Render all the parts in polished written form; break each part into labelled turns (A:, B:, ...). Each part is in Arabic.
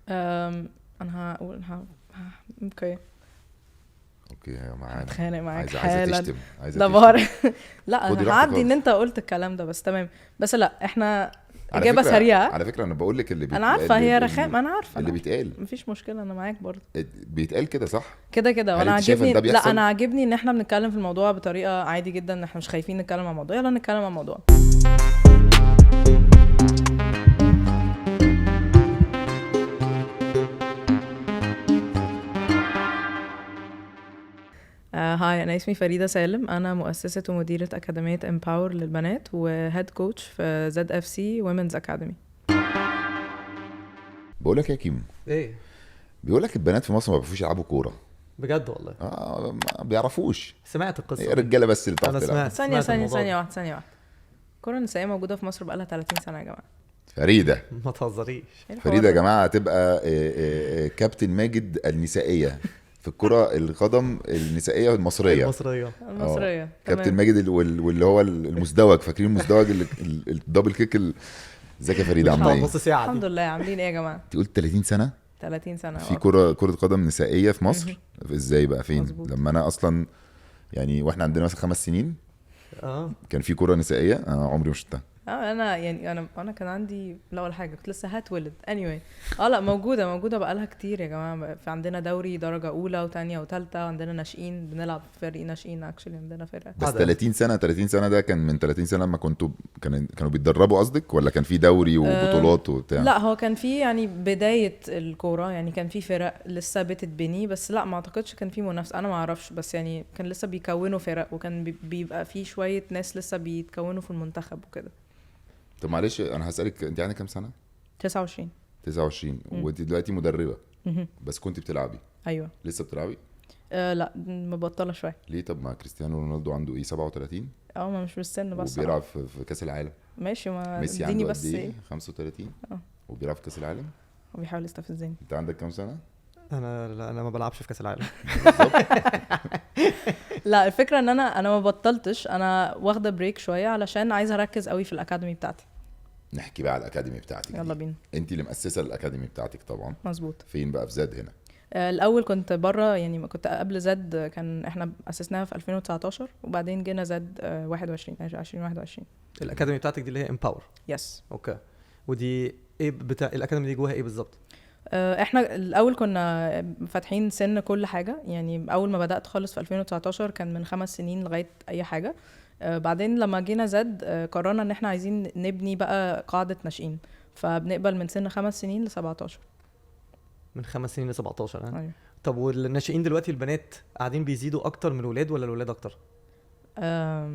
A: انا هقول اوكي
B: معانا
A: اتخانق معاك
B: عايزه
A: حالا
B: تشتم
A: لا بار لا
B: خدي
A: انا
B: راحتك
A: هعدي ان
B: خالص.
A: انت قلت الكلام ده بس تمام. بس لا احنا
B: على
A: اجابه
B: فكره
A: سريعه.
B: على فكره انا بقول لك
A: انا عارفه هي رخام، انا عارفه
B: اللي
A: انا
B: بيتقال
A: مفيش مشكله، انا معاك برضه
B: بيتقال كده صح.
A: كده كده.
B: هل
A: وانا
B: انت شايف ان
A: عاجبني،
B: ده
A: لا
B: بيحصل؟
A: انا عاجبني ان احنا بنتكلم في الموضوع بطريقه عادي جدا، ان احنا مش خايفين نتكلم عن الموضوع، يلا نتكلم عن الموضوع. هاي انا اسمي فريدة سالم، انا مؤسسة ومديرة اكاديمية امباور للبنات وهيد كوتش في زد اف سي وومنز اكاديمي.
B: بقول لك يا كيمو،
C: ايه
B: بيقول لك البنات في مصر ما بيعرفوش يلعبوا كوره.
C: بجد والله
B: ما بيعرفوش.
C: سمعت القصه
B: هي
C: دي.
B: الرجاله بس اللي بتعرف
C: انا
B: تلعب.
C: سمعت
A: ثانية
C: الموضوع ده.
A: ثانية واحدة. الكرة النسائية موجودة في مصر بقالها 30 سنة يا جماعة.
B: فريده
C: ما تهزريش.
A: إيه الحوار
B: فريده يا
A: ده؟
B: جماعه هتبقى كابتن ماجد النسائيه في الكره القدم النسائيه المصريه.
C: المصريه.
A: المصرية
B: كابتن
A: تمام.
B: ماجد واللي هو المزدوج، فاكرين المزدوج الدبل كيك ازيك يا فريده؟
C: مش
B: عامله
C: هقعد
B: ايه؟
C: نص ساعه
A: الحمد
C: دي.
A: لله. عاملين ايه يا جماعة؟
B: انت قلت 30 سنه
A: 30 سنة
B: في كره قدم نسائيه في مصر. ازاي بقى؟ فين؟
A: مظبوط.
B: لما انا اصلا يعني واحنا عندنا مثلا 5 سنين كان في كره نسائيه، انا عمري ما شفتها.
A: انا يعني انا كان عندي لا ولا حاجه، كنت لسه هتولد anyway. لا موجوده بقالها كتير يا جماعه. في عندنا دوري درجه اولى وثانيه وثالثه، عندنا ناشئين، بنلعب في فريق ناشئين اكشلي، عندنا فرقه.
B: بس 30 سنه ده كان من 30 سنه لما كانوا بيتدربوا قصدك، ولا كان في دوري وبطولات وبتاع؟
A: لا هو كان في يعني بدايه الكوره، يعني كان في فرق لسه بتتبني، بس لا ما اعتقدش كان في منافسه، انا ما اعرفش، بس يعني كان لسه بيكونوا فرق، وكان بيبقى في شويه ناس لسه بيتكونوا في المنتخب وكده.
B: طب معلش انا هسالك، انت عندك كام سنه؟
A: 29.
B: 29 وانت دلوقتي مدربه. بس كنت بتلعبي؟
A: ايوه.
B: لسه بتلعبي؟
A: لا مبطله شويه.
B: ليه؟ طب ما كريستيانو رونالدو عنده ايه 37
A: ما مش بالسن بس
B: وبيلعب في كاس العالم.
A: ماشي، ما
B: ميسي
A: اديني
B: عنده
A: بس
B: قد ايه؟ 35 وبيلعب في كاس العالم.
A: هو بيحاول يستفزني.
B: انت عندك كام سنه؟
C: انا ما بلعبش في كاس العالم.
A: لا الفكره ان انا ما بطلتش، انا واخده بريك شويه علشان عايزه اركز قوي في الاكاديمي بتاعتي.
B: نحكي بقى على الاكاديمي بتاعتك.
A: يلا بينا.
B: انت اللي مؤسسه الاكاديمي بتاعتك طبعا.
A: مظبوط.
B: فين بقى؟ في زاد هنا؟
A: الاول كنت بره، يعني ما كنت قبل زد، كان احنا اسسناها في 2019 وبعدين جينا زد 2021.
C: الاكاديمي بتاعتك دي اللي هي امباور؟
A: يس.
C: اوكي. ودي ايه بتاع الاكاديمي دي؟ جواها ايه بالظبط؟
A: احنا الاول كنا فاتحين سن كل حاجه، يعني اول ما بدات خالص في 2019 كان من 5 سنين لغايه اي حاجه. بعدين لما جينا زد قررنا ان احنا عايزين نبني بقى قاعده ناشئين، فبنقبل من سن 5 سنين ل 17.
C: من 5 سنين ل 17.
A: أيوة.
C: طب والناشئين دلوقتي البنات قاعدين بيزيدوا اكتر من الولاد ولا الولاد اكتر؟
A: انا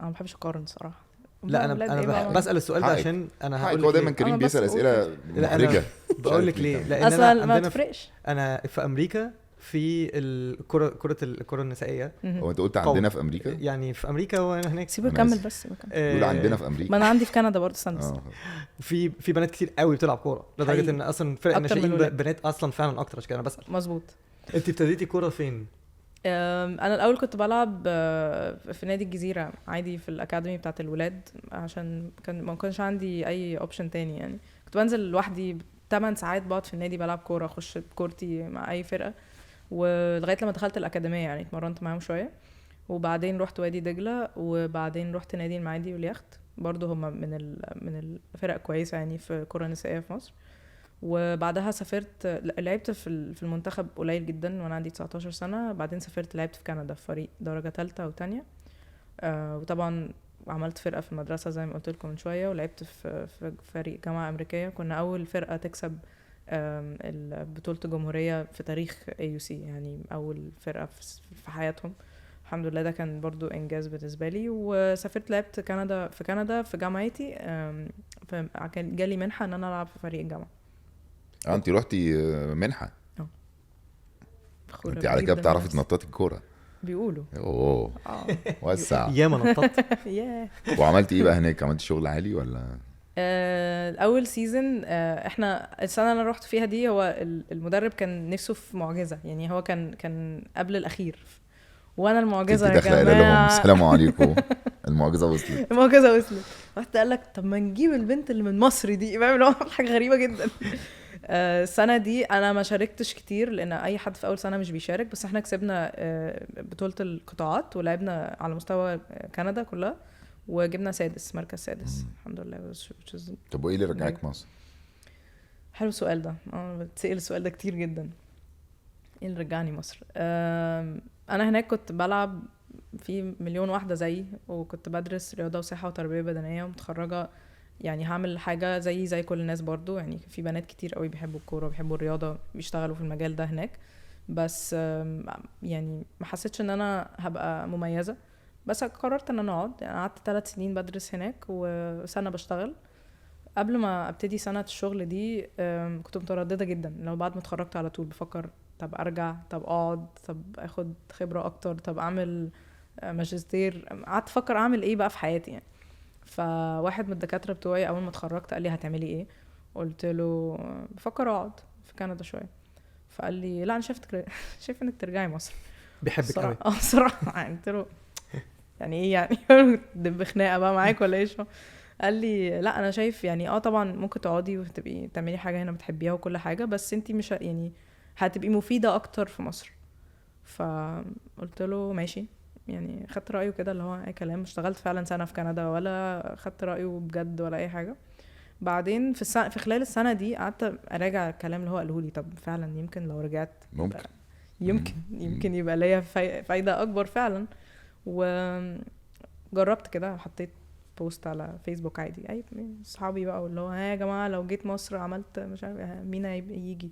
A: ما بحبش اقارن صراحه.
C: لا انا بسال السؤال ده عشان انا هقول لك
B: هو دايما
C: ليه.
B: كريم بيسال اسئله محرجه.
C: بقول لك ليه، لان
A: اصلا
C: انا
A: ما تفرقش.
C: انا في امريكا في الكره النسائيه.
B: هو انت قلت عندنا في امريكا؟
C: يعني في امريكا وانا هناك.
A: سيبه يكمل بس.
B: يقول عندنا في امريكا.
A: ما انا عندي في كندا برضه سنس.
C: في بنات كتير قوي بتلعب كوره لدرجه ان اصلا فرق الناشئين بنات اصلا فعلا اكتر، عشان كده انا بسال.
A: مظبوط.
C: انت ابتديتي كوره فين؟
A: انا الاول كنت بلعب في نادي الجزيره عادي في الاكاديمي بتاعه الولاد، عشان ما كانش عندي اي اوبشن تاني، يعني كنت بنزل لوحدي 8 ساعات بقعد في النادي بلعب كوره، اخش بكورتي مع اي فرقه، ولغايه لما دخلت الاكاديميه يعني اتمرنت معاهم شويه، وبعدين رحت وادي دجله، وبعدين رحت نادي المعادي واليخت، برضو هم من الفرق كويسه يعني في كره نسائيه في مصر. وبعدها سافرت لعبت في المنتخب قليل جدا وانا عندي 19 سنه، بعدين سافرت لعبت في كندا في فريق درجه ثالثه وثانيه، وطبعا عملت فرقه في المدرسه زي ما قلت لكم من شويه، ولعبت في فريق جامعه امريكيه، كنا اول فرقه تكسب بطوله الجمهوريه في تاريخ AUC، يعني اول فرقه في حياتهم الحمد لله. ده كان برضو انجاز بالنسبه لي. وسافرت لعبت في كندا في جامعتي، جالي منحه ان انا العب في فريق الجامعه.
B: انت رحتي منحه؟ انت على كده بتعرفي تنططي الكوره
A: بيقولوا.
B: وسع.
C: ياما نططت.
B: وعملتي ايه بقى هناك؟ عملتي شغل عالي ولا؟
A: اول سيزن احنا السنه اللي انا رحت فيها دي، هو المدرب كان نفسه في معجزه، يعني هو كان قبل الاخير، وانا المعجزه يا جماعه
B: لهم السلام عليكم. المعجزه وصلت.
A: رحت قال لك طب ما نجيب البنت اللي من مصر دي، بيعملوا حاجه غريبه جدا. السنه دي انا ما شاركتش كتير لان اي حد في اول سنه مش بيشارك، بس احنا كسبنا بطوله القطاعات ولعبنا على مستوى كندا كلها وجبنا مركز سادس الحمد لله.
B: طب وايه اللي رجعك مصر؟
A: حلو السؤال ده، بتسأل السؤال ده كتير جدا. ايه اللي رجعني مصر؟ انا هناك كنت بلعب في مليون واحده زي، وكنت بدرس رياضه وصحه وتربيه بدنيه ومتخرجه، يعني هعمل حاجه زي كل الناس برضو. يعني في بنات كتير قوي بيحبوا الكوره وبيحبوا الرياضه بيشتغلوا في المجال ده هناك، بس يعني ما حسيتش ان انا هبقى مميزه. بس قررت ان انا اقعد. يعني قعدت 3 سنين بدرس هناك وسنه بشتغل. قبل ما ابتدي سنه الشغل دي كنت متردده جدا، لو بعد ما اتخرجت على طول بفكر طب ارجع، طب اقعد، طب اخد خبره اكتر، طب اعمل ماجستير. قعدت افكر اعمل ايه بقى في حياتي يعني. فواحد من الدكاتره بتوعي اول ما اتخرجت قال لي هتعملي ايه؟ قلت له بفكر اقعد في كندا شويه. فقال لي لا انا شايف انك ترجعي مصر.
C: بيحبك قوي.
A: صراحه يعني قلت له يعني ايه يعني دب خناقه بقى معاك ولا ايش؟ قال لي لا انا شايف يعني طبعا ممكن تقعدي وتبقي تعملي حاجه هنا بتحبيها وكل حاجه، بس انتي مش يعني هتبقي مفيده اكتر في مصر. فقلت له ماشي. يعني خدت رايه كده اللي هو اي كلام. اشتغلت فعلا سنه في كندا ولا خدت رايه بجد ولا اي حاجه. بعدين في خلال السنه دي قعدت اراجع الكلام اللي هو قاله لي. طب فعلا يمكن لو رجعت يمكن يبقى ليا فايده اكبر فعلا. وجربت كده، حطيت بوست على فيسبوك عادي اي اصحابي بقى اللي هو يا جماعه لو جيت مصر عملت مش عارف مين يجي.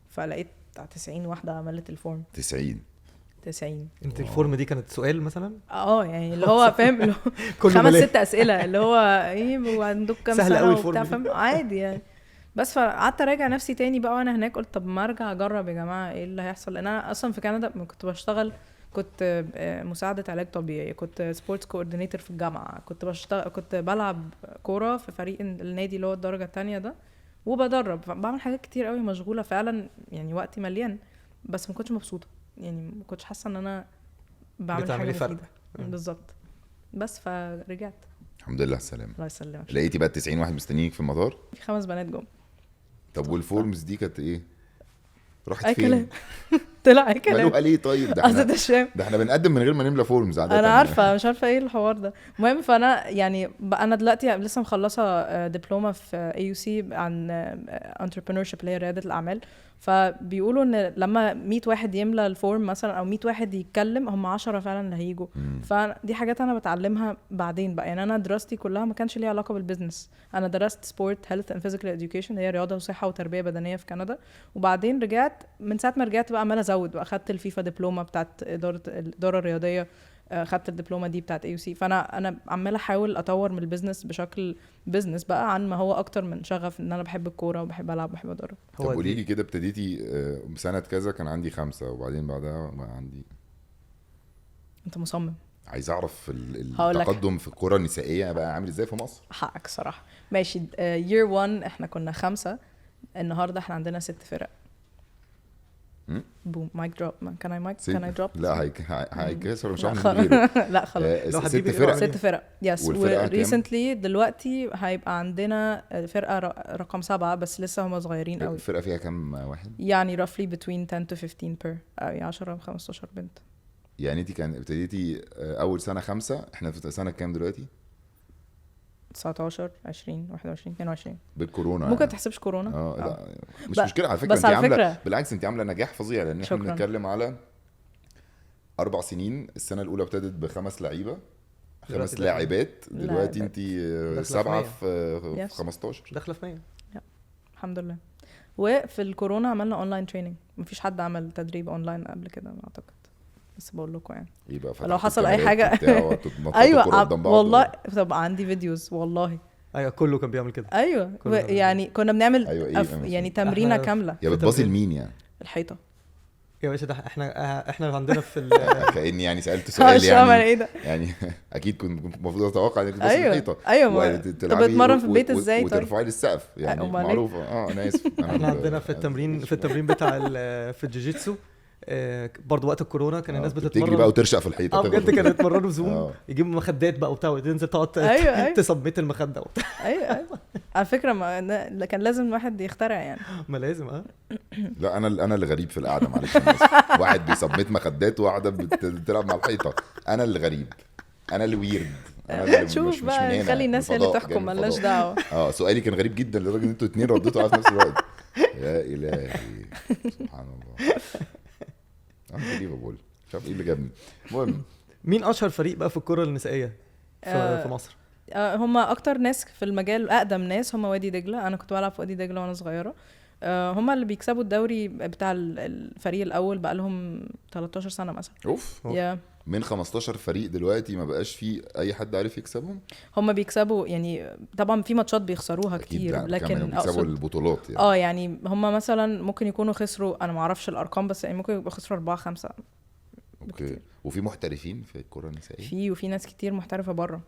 A: فلقيت 90 واحده عملت الفورم.
B: 90
C: انت الفورم دي كانت سؤال مثلا؟
A: يعني اللي هو فاهم اللي هو 5-6 اسئله اللي هو ايه وعندك كام سنه وبتاع فاهم عادي يعني. بس فقعدت اراجع نفسي تاني بقى وانا هناك. قلت طب ما ارجع اجرب يا جماعه ايه اللي هيحصل. لان انا اصلا في كندا كنت بشتغل، كنت مساعده علاج طبيعي، كنت سبورتس كوردينيتور في الجامعه، كنت بلعب كوره في فريق النادي اللي هو الدرجه الثانيه ده، وبدرب. بعمل حاجات كتير قوي، مشغوله فعلا يعني وقتي مليان. بس ما كنتش مبسوطه يعني، ما كنتش حاسه ان انا بعمل حاجه مفيده بالظبط. بس فرجعت
B: الحمد لله السلامه.
A: الله يسلمك.
B: لقيتي بقى 90 واحد مستنيك في المطار؟
A: في 5 بنات جم.
B: طب والفورمز دي كانت ايه؟ راحت
A: أي
B: فين؟
A: كلام. طلع اي كلام.
B: مالو قال ايه طيب؟ ده احنا بنقدم من غير ما نملى فورمز عاده.
A: انا عارفه مش عارفه ايه الحوار ده. المهم فانا يعني انا دلوقتي لسه مخلصه دبلومه في AUC عن entrepreneurship اللي هي رياده الاعمال. فبيقولوا ان لما 100 واحد يملى الفورم مثلا او 100 واحد يتكلم هم 10 فعلا اللي هيجوا. فدي حاجات انا بتعلمها بعدين بقى. يعني انا دراستي كلها ما كانش ليها علاقه بالبيزنس. انا درست سبورت هيلث اند فيزيكال اديوكيشن، هي رياضه وصحه وتربيه بدنيه في كندا. وبعدين رجعت، من ساعه ما رجعت بقى عماله ازود بقى. خدت الفيفا دبلومه بتاعت الاداره الرياضيه، خدت الدبلومه دي بتاعت AUC. فانا عماله احاول اطور من البيزنس بشكل بيزنس بقى، عن ما هو اكتر من شغف ان انا بحب الكوره وبحب العب وبحب ادرب.
B: طب قولي لي كده، ابتديتي سنه كذا كان عندي 5 وبعدين بعدها ما عندي.
A: انت مصمم.
B: عايز اعرف التقدم في الكوره النسائيه بقى عامل ازاي في مصر.
A: حقك صراحه. ماشي. year 1 احنا كنا 5، النهارده احنا عندنا 6 فرق. بوم مايك دروب. كان اي دروب؟
B: لا هيكسر مش هعمل غيره.
A: لا خلاص. 6 فرق يس. وريسنتلي دلوقتي هيبقى عندنا فرقه رقم 7 بس لسه هم صغيرين قوي.
B: الفرقه فيها كام واحد؟
A: يعني roughly between 10 to 15 per 10-15 بنت.
B: يعني انت كان ابتديتي اول سنه 5، احنا في سنه كام دلوقتي؟
A: 19 20 21 22
B: بالكورونا.
A: ممكن تحسبش كورونا.
B: لا مش مشكله على فكره.
A: انت
B: عامله بالعكس، انت عامله نجاح فظيع. لان احنا
A: شكرا.
B: بنتكلم على 4 سنين. السنه الاولى ابتدت ب5 لعيبه، 5 لاعبات. دلوقتي انت 7 في 15
C: داخله في 100.
A: الحمد لله. وفي الكورونا عملنا اونلاين تريننج. مفيش حد عمل تدريب اونلاين قبل كده اعتقد، بس بقول لكم يعني لو حصل اي حاجه. ايوه والله. طب عندي فيديوز والله.
C: ايوه كله كان بيعمل كده.
A: ايوه يعني كنا بنعمل يعني تمرينه كامله.
B: يا بتباصي لمين يعني؟
A: الحيطه
C: يا باشا. ده احنا عندنا في
B: كأني يعني سألت سؤال يعني
A: ايه ده؟
B: يعني اكيد كنت المفروض اتوقع انك تبصي
A: الحيطه.
B: ايوه
A: طب اتمرن في البيت ازاي؟
B: وترفعي للسقف يعني معروفه. انا اسف.
C: احنا عندنا في التمرين بتاع في الجوجيتسو برضو وقت الكورونا كان الناس بتتمرن
B: تجري بقى وترشق في الحيطه
C: بجد كانوا يتمرنوا زوم يجيبوا مخدات بقى وبتاع وتنزل تقعد تصمت المخده وبتاع.
A: ايوه على فكره كان لازم الواحد يخترع يعني.
C: ما لازم
B: لا انا اللي غريب في القعده معلش واحد بيصمت مخدات وواحده بتلعب مع الحيطه. انا اللي غريب انا اللي ويرد.
A: شوف بقى خلي الناس اللي تحكم مالناش دعوه.
B: سؤالي كان غريب جدا لدرجه ان انتوا اتنين رديتوا على نفس الوقت. يا الهي سبحان الله. بقول مش عارف ايه اللي جابني. المهم
C: مين اشهر فريق بقى في الكره النسائيه في مصر؟
A: هم اكتر ناس في المجال اقدم ناس هم وادي دجله. انا كنت بلعب في وادي دجله وانا صغيره. هم اللي بيكسبوا الدوري بتاع الفريق الاول بقى لهم 13 سنه مثلا.
B: اوف من 15 فريق دلوقتي ما بقاش فيه اي حد عارف يكسبهم.
A: هم بيكسبوا يعني طبعا في ماتشات بيخسروها كتير لكن
B: بيكسبوا البطولات يعني.
A: يعني هم مثلا ممكن يكونوا خسروا انا ما اعرفش الارقام بس يعني ممكن يبقوا خسروا 4-5.
B: اوكي. وفي محترفين في الكره النسائيه؟
A: وفي ناس كتير محترفه بره.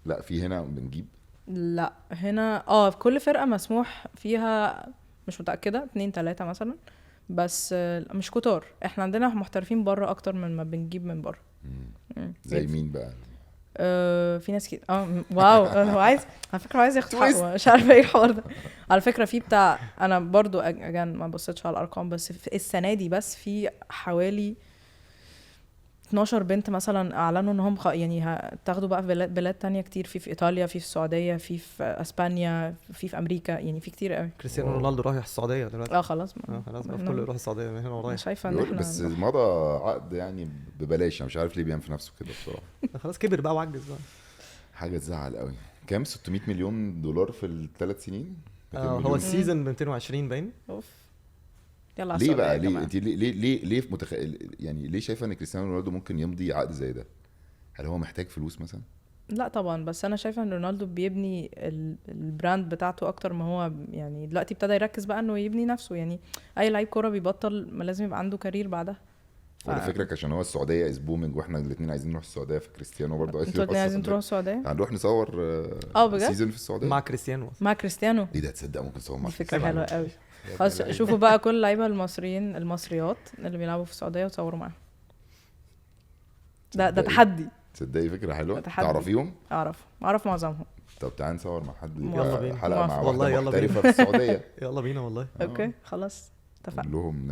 B: لا في هنا بنجيب.
A: لا هنا في كل فرقه مسموح فيها مش متاكده 2-3 مثلا بس مش كتار. احنا عندنا محترفين بره اكتر من ما بنجيب من بره.
B: زي مين بقى؟
A: في ناس كتير واو. هو عايز على فكره عايز ياخد حقه مش عارفه ايه الحوار ده. على فكره في بتاع انا برضو ما بصيتش على الارقام بس في السنه دي بس في حوالي 12 بنت مثلا اعلنوا انهم يعني تاخدوا بقى في بلاد تانية كتير. في ايطاليا في السعوديه في اسبانيا في امريكا يعني في كتير قوي.
C: كريستيانو رونالدو رايح السعوديه دلوقتي.
A: خلاص
C: خلاص بقى كله يروح السعوديه من هنا ورايح.
A: شايفه ان احنا
B: بس مضى عقد يعني ببلاش. مش عارف ليه بيعمل في نفسه كده بصراحه.
C: خلاص كبر بقى وعجز بقى.
B: حاجه تزعل قوي. كام 600 مليون دولار في ال3 سنين؟
C: هو السيزون ب 220 باين.
A: يلا
B: ليه بقى ليه انت ليه يعني ليه شايفه ان كريستيانو رونالدو ممكن يمضي عقد زي ده؟ هل هو محتاج فلوس مثلا؟
A: لا طبعا بس انا شايفه ان رونالدو بيبني البراند بتاعته اكتر ما هو يعني دلوقتي ابتدى يركز بقى انه يبني نفسه. يعني اي لعيب كوره بيبطل ما لازم يبقى عنده كارير بعدها.
B: ولا فكرك عشان هو السعوديه از بومينج واحنا الاثنين عايزين نروح السعوديه فكريستيانو برضه
A: عايزين تروح السعوديه.
B: هنروح نصور سيزون في السعوديه
C: مع كريستيانو.
B: ايه ده؟ تصدق ممكن نصور مع
A: فكره حلوه قوي. خلاص شوفوا بقى كل اللعيبه المصريات اللي بيلعبوا في السعوديه وتصوروا معاهم. ده تحدي.
B: تصدقي فكره حلوه. تعرفيهم؟
A: اعرف معظمهم.
B: طب تعالى نصور مع حد
C: حلقه
B: مع واحده محترفه في السعوديه.
C: يلا بينا والله.
A: اوكي خلاص اتفقنا.
B: كلهم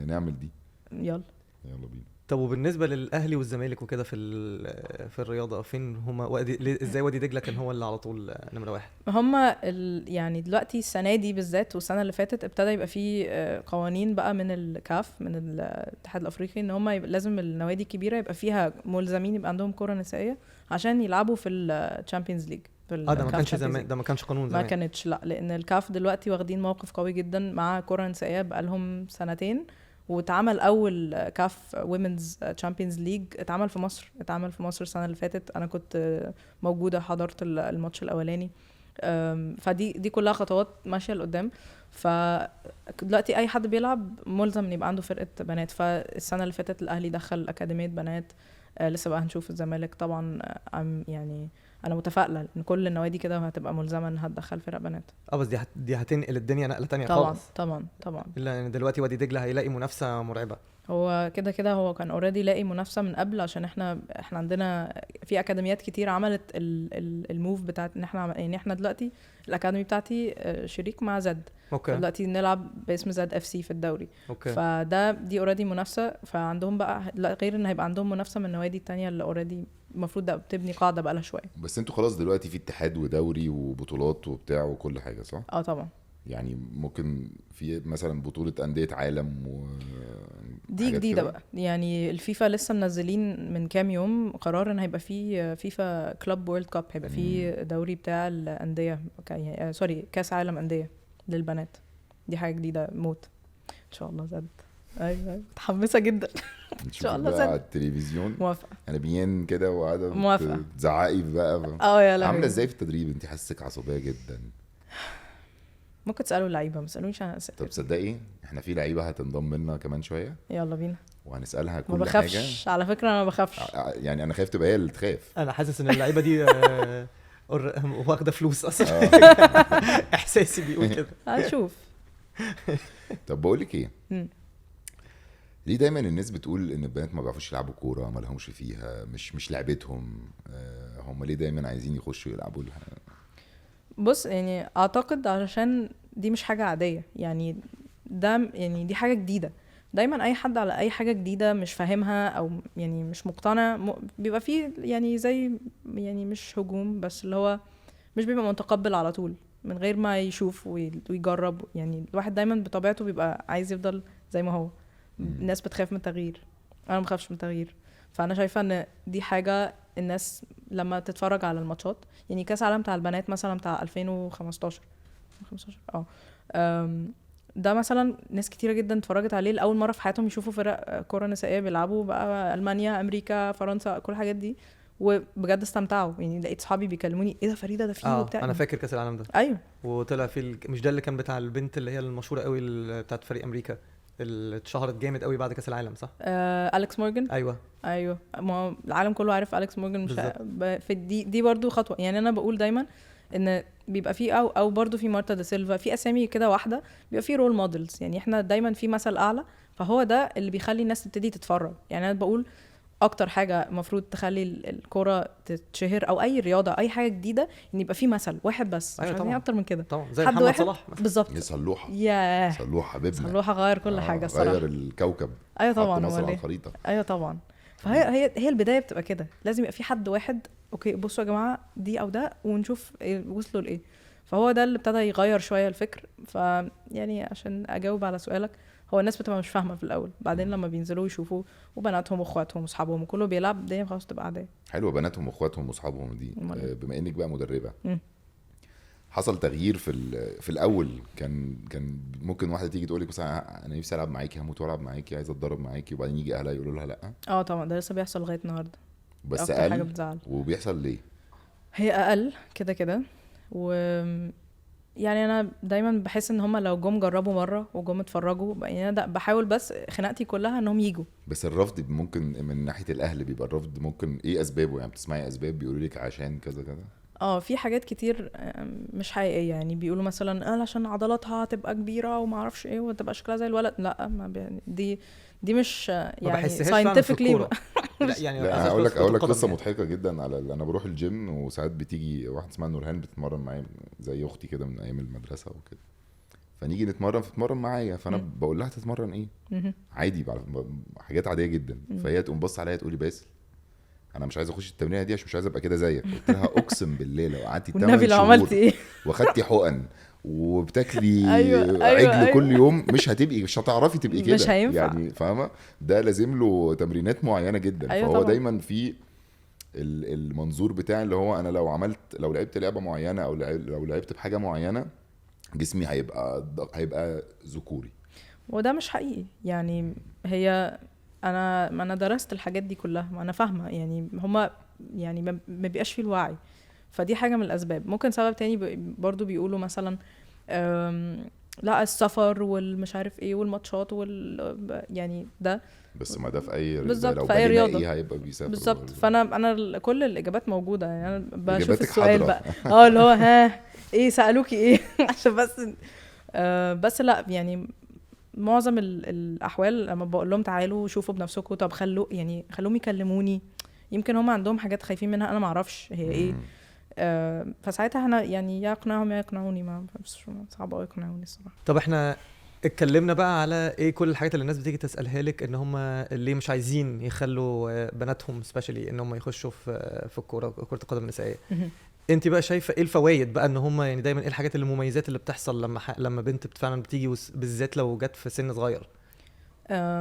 B: نعمل دي.
A: يلا
B: بينا.
C: طب وبالنسبه للاهلي والزمالك وكده في الرياضه فين هما ازاي وادي دجله كان هو اللي على طول نمره واحد؟
A: هما يعني دلوقتي السنه دي بالذات والسنه اللي فاتت ابتدى يبقى في قوانين بقى من الكاف من الاتحاد الافريقي ان هما لازم النوادي الكبيره يبقى فيها ملزمين يبقى عندهم كره نسائيه عشان يلعبوا في الشامبيونز ليج.
C: ده ما كانش زمان. ده ما كانش قانون زمان.
A: ما كانتش لا لان الكاف دلوقتي واخدين موقف قوي جدا مع كره نسائيه بقى لهم سنتين. واتعمل اول كاف ويمنز تشامبيونز ليج اتعمل في مصر السنه اللي فاتت. انا كنت موجوده حضرت الماتش الاولاني. فدي كلها خطوات ماشيه لقدام. فدلوقتي اي حد بيلعب ملزم ان يبقى عنده فرقه بنات. فالسنه اللي فاتت الاهلي دخل اكاديميه بنات. لسه بقى هنشوف الزمالك طبعا. يعني انا متفائله ان كل النوادي كده هتبقى ملزمه انها تدخل فرق بنات.
C: بس دي هتنقل الدنيا نقله تانية
A: خالص. طبعا
C: الا دلوقتي وادي دجله هيلاقي منافسه مرعبه.
A: هو كده هو كان اوريدي لاقي منافسه من قبل عشان احنا عندنا في اكاديميات كتير عملت الموف بتاعت ان احنا دلوقتي الاكاديمي بتاعتي شريك مع زد. دلوقتي نلعب باسم زد اف سي في الدوري. دي اوريدي منافسه. فعندهم بقى غير ان هيبقى عندهم منافسه من النوادي التانية اللي اوريدي المفروض ده بتبني قاعده بقى لها شويه.
B: بس انتوا خلاص دلوقتي في اتحاد ودوري وبطولات وبتاع وكل حاجه صح؟
A: طبعا.
B: يعني ممكن في مثلا بطوله انديه عالم
A: دي جديده بقى. يعني الفيفا لسه منزلين من كام يوم قرار ان هيبقى في فيفا كلوب وورلد كاب. هيبقى في دوري بتاع الانديه كاس عالم انديه للبنات. دي حاجه جديده موت ان شاء الله. زد ايوه متحمسه جدا
B: ان شاء الله. على التلفزيون
A: موافقه.
B: انا بيان كده وقاعده تزعقي بقى. عامله ازاي في التدريب؟ انت حاسك عصبيه جدا.
A: ممكن تسالوا اللعيبه ما تسالونيش انا.
B: طب تصدقي احنا في لعيبه هتنضم لنا كمان شويه.
A: يلا بينا.
B: وهنسالها كل حاجه.
A: ما بخافش على فكره. انا ما بخافش.
B: يعني انا خايف تبقى هي اللي تخاف.
C: انا حاسس ان اللعيبه دي واخده فلوس اصلا. احساسي بيقول كده.
A: هنشوف.
B: طب بقول لك ايه. ليه دايما الناس بتقول ان البنات ما بيعرفوش يلعبوا كوره، ما لهمش فيها، مش لعبتهم؟ هم ليه دايما عايزين يخشوا يلعبوا لها؟
A: بص يعني اعتقد علشان دي مش حاجة عادية، يعني ده يعني دي حاجة جديدة. دايما اي حد على اي حاجة جديدة مش فاهمها او يعني مش مقتنع بيبقى فيه يعني زي يعني مش هجوم، بس اللي هو مش بيبقى متقبل على طول من غير ما يشوف ويجرب. يعني الواحد دايما بطبيعته بيبقى عايز يفضل زي ما هو. الناس بتخاف من التغيير، انا ما بخافش من التغيير. فانا شايفه ان دي حاجه الناس لما تتفرج على الماتشات، يعني كاس عالم بتاع البنات مثلا بتاع 2015 ده مثلا ناس كتيره جدا اتفرجت عليه لاول مره في حياتهم، يشوفوا فرق كره نسائيه بيلعبوا بقى، المانيا، امريكا، فرنسا، كل الحاجات دي، وبجد استمتعوا. يعني لقيت صحابي بيكلموني ايه ده فريده ده فيه وبتاع.
C: انا فاكر كاس العالم ده.
A: ايوه
C: وطلع في مش ده اللي كان بتاع البنت اللي هي المشهوره قوي بتاعت فريق امريكا اللي اتشهرت جامد قوي بعد كاس العالم، صح؟
A: أليكس مورجان.
C: ايوه
A: ما العالم كله عارف أليكس مورجان. مش في دي برضو خطوه. يعني انا بقول دايما ان بيبقى في او برضو في مارتا دا سيلفا، في اسامي كده واحده بيبقى في رول مودلز. يعني احنا دايما في مثل اعلى، فهو ده اللي بيخلي الناس تبتدي تتفرج. يعني انا بقول اكتر حاجه المفروض تخلي الكوره تتشهر او اي رياضه اي حاجه جديده ان يبقى في مثل واحد بس.
C: أيوة
A: مش عايزين اكتر من كده
C: طبعا، زي محمد صلاح
A: بالظبط.
B: صلوحه
A: يا
B: صلوحه حبيبنا،
A: صلوحه غير كل حاجه الصراحه،
B: غير الكوكب.
A: ايوه طبعا
B: مصر على الخريطه.
A: ايوه طبعا. فهي البدايه بتبقى كده، لازم يبقى في حد واحد اوكي بصوا يا جماعه دي او ده ونشوف إيه وصلوا لايه. فهو ده اللي ابتدى يغير شويه الفكر. يعني عشان اجاوب على سؤالك، هو الناس بتبقى مش فاهمه في الاول، بعدين لما بينزلوا يشوفوا وبناتهم واخواتهم واصحابهم وكله بيلعب الدنيا خلاص تبقى عاديه.
B: حلوه بناتهم واخواتهم واصحابهم دي. بما انك بقى مدربه، حصل تغيير في الاول؟ كان ممكن واحده تيجي تقول لك مثلا انا نفسي العب معاكي، هموت والعب معاكي، عايزه اتدرب معاكي، وبعدين يجي اهلها يقولوا لها لا؟
A: طبعا ده لسه بيحصل لغايه النهارده،
B: بس
A: اكتر حاجه بتزعل.
B: وبيحصل ليه؟
A: هي اقل كده يعني انا دايما بحس ان هم لو جم جربوا مره وجم اتفرجوا، يعني انا بحاول بس خناقتي كلها انهم يجوا.
B: بس الرفض ممكن من ناحيه الاهل بيبقى الرفض ممكن ايه اسبابه؟ يعني بتسمعي اسباب بيقولوا لك عشان كذا كذا؟
A: في حاجات كتير مش حقيقيه. يعني بيقولوا مثلا عشان عضلاتها تبقى كبيره وما اعرفش ايه وتبقى شكلها زي الولد. لا ما دي مش يعني ساينتفيكلي.
C: لا يعني
B: لا اقول لك قصه مضحكه جدا. على انا بروح الجيم وساعات بتيجي واحده اسمها نورهان بتتمرن معايا زي اختي كده من ايام المدرسه وكده، فنيجي تتمرن معايا، فانا بقول لها تتمرن ايه عادي حاجات عاديه جدا، فهي تقوم بص عليا تقولي باسل انا مش عايز اخش التمرينه دي عشان مش عايز ابقى كده زيك. قلت لها اقسم بالله لو قعدتي 8
A: شهور عملتي ايه
B: واخدتي حقن وبتاكلي عجل كل يوم مش هتعرفي تبقي كده.
A: مش هينفع.
B: يعني فاهمه ده لازم له تمرينات معينه جدا. فهو
A: طبعا.
B: دايما في المنظور بتاعي اللي هو انا لو لعبت لعبه معينه او لو لعبت بحاجه معينه جسمي هيبقى ذكوري،
A: وده مش حقيقي. يعني هي انا درست الحاجات دي كلها، انا فاهمه. يعني هما يعني ما بيبقاش فيه الوعي، فدي حاجه من الاسباب. ممكن سبب تاني برضو بيقولوا مثلا لا السفر والمش عارف ايه والماتشات يعني ده
B: بس ما ده في اي
A: بالظبط
B: لو
A: في اي رياضه
B: ايه هيبقى بيسافر
A: بالظبط. فانا كل الاجابات موجوده. يعني انا بشوف السؤال
B: حضرة.
A: بقى اللي هو ايه سالوكي ايه عشان بس لا يعني معظم الأحوال لما بقول لهم تعالوا شوفوا بنفسكم، طب خلوهم يكلموني، يمكن هم عندهم حاجات خايفين منها أنا معرفش هي إيه. فساعتها أنا يعني يا أقنعهم يا يقنعوني، ما صعب أوي يقنعوني الصراحة.
C: طب إحنا اتكلمنا بقى على إيه كل الحاجات اللي الناس بتيجي تسألها لك إن هم اللي مش عايزين يخلوا بناتهم سبيشالي إن هم يخشوا في كرة القدم النسائية. انت بقى شايفه ايه الفوائد بقى ان هم يعني دايما ايه الحاجات اللي المميزات اللي بتحصل لما بنت فعلا بتيجي بالذات لو جت في سن صغير؟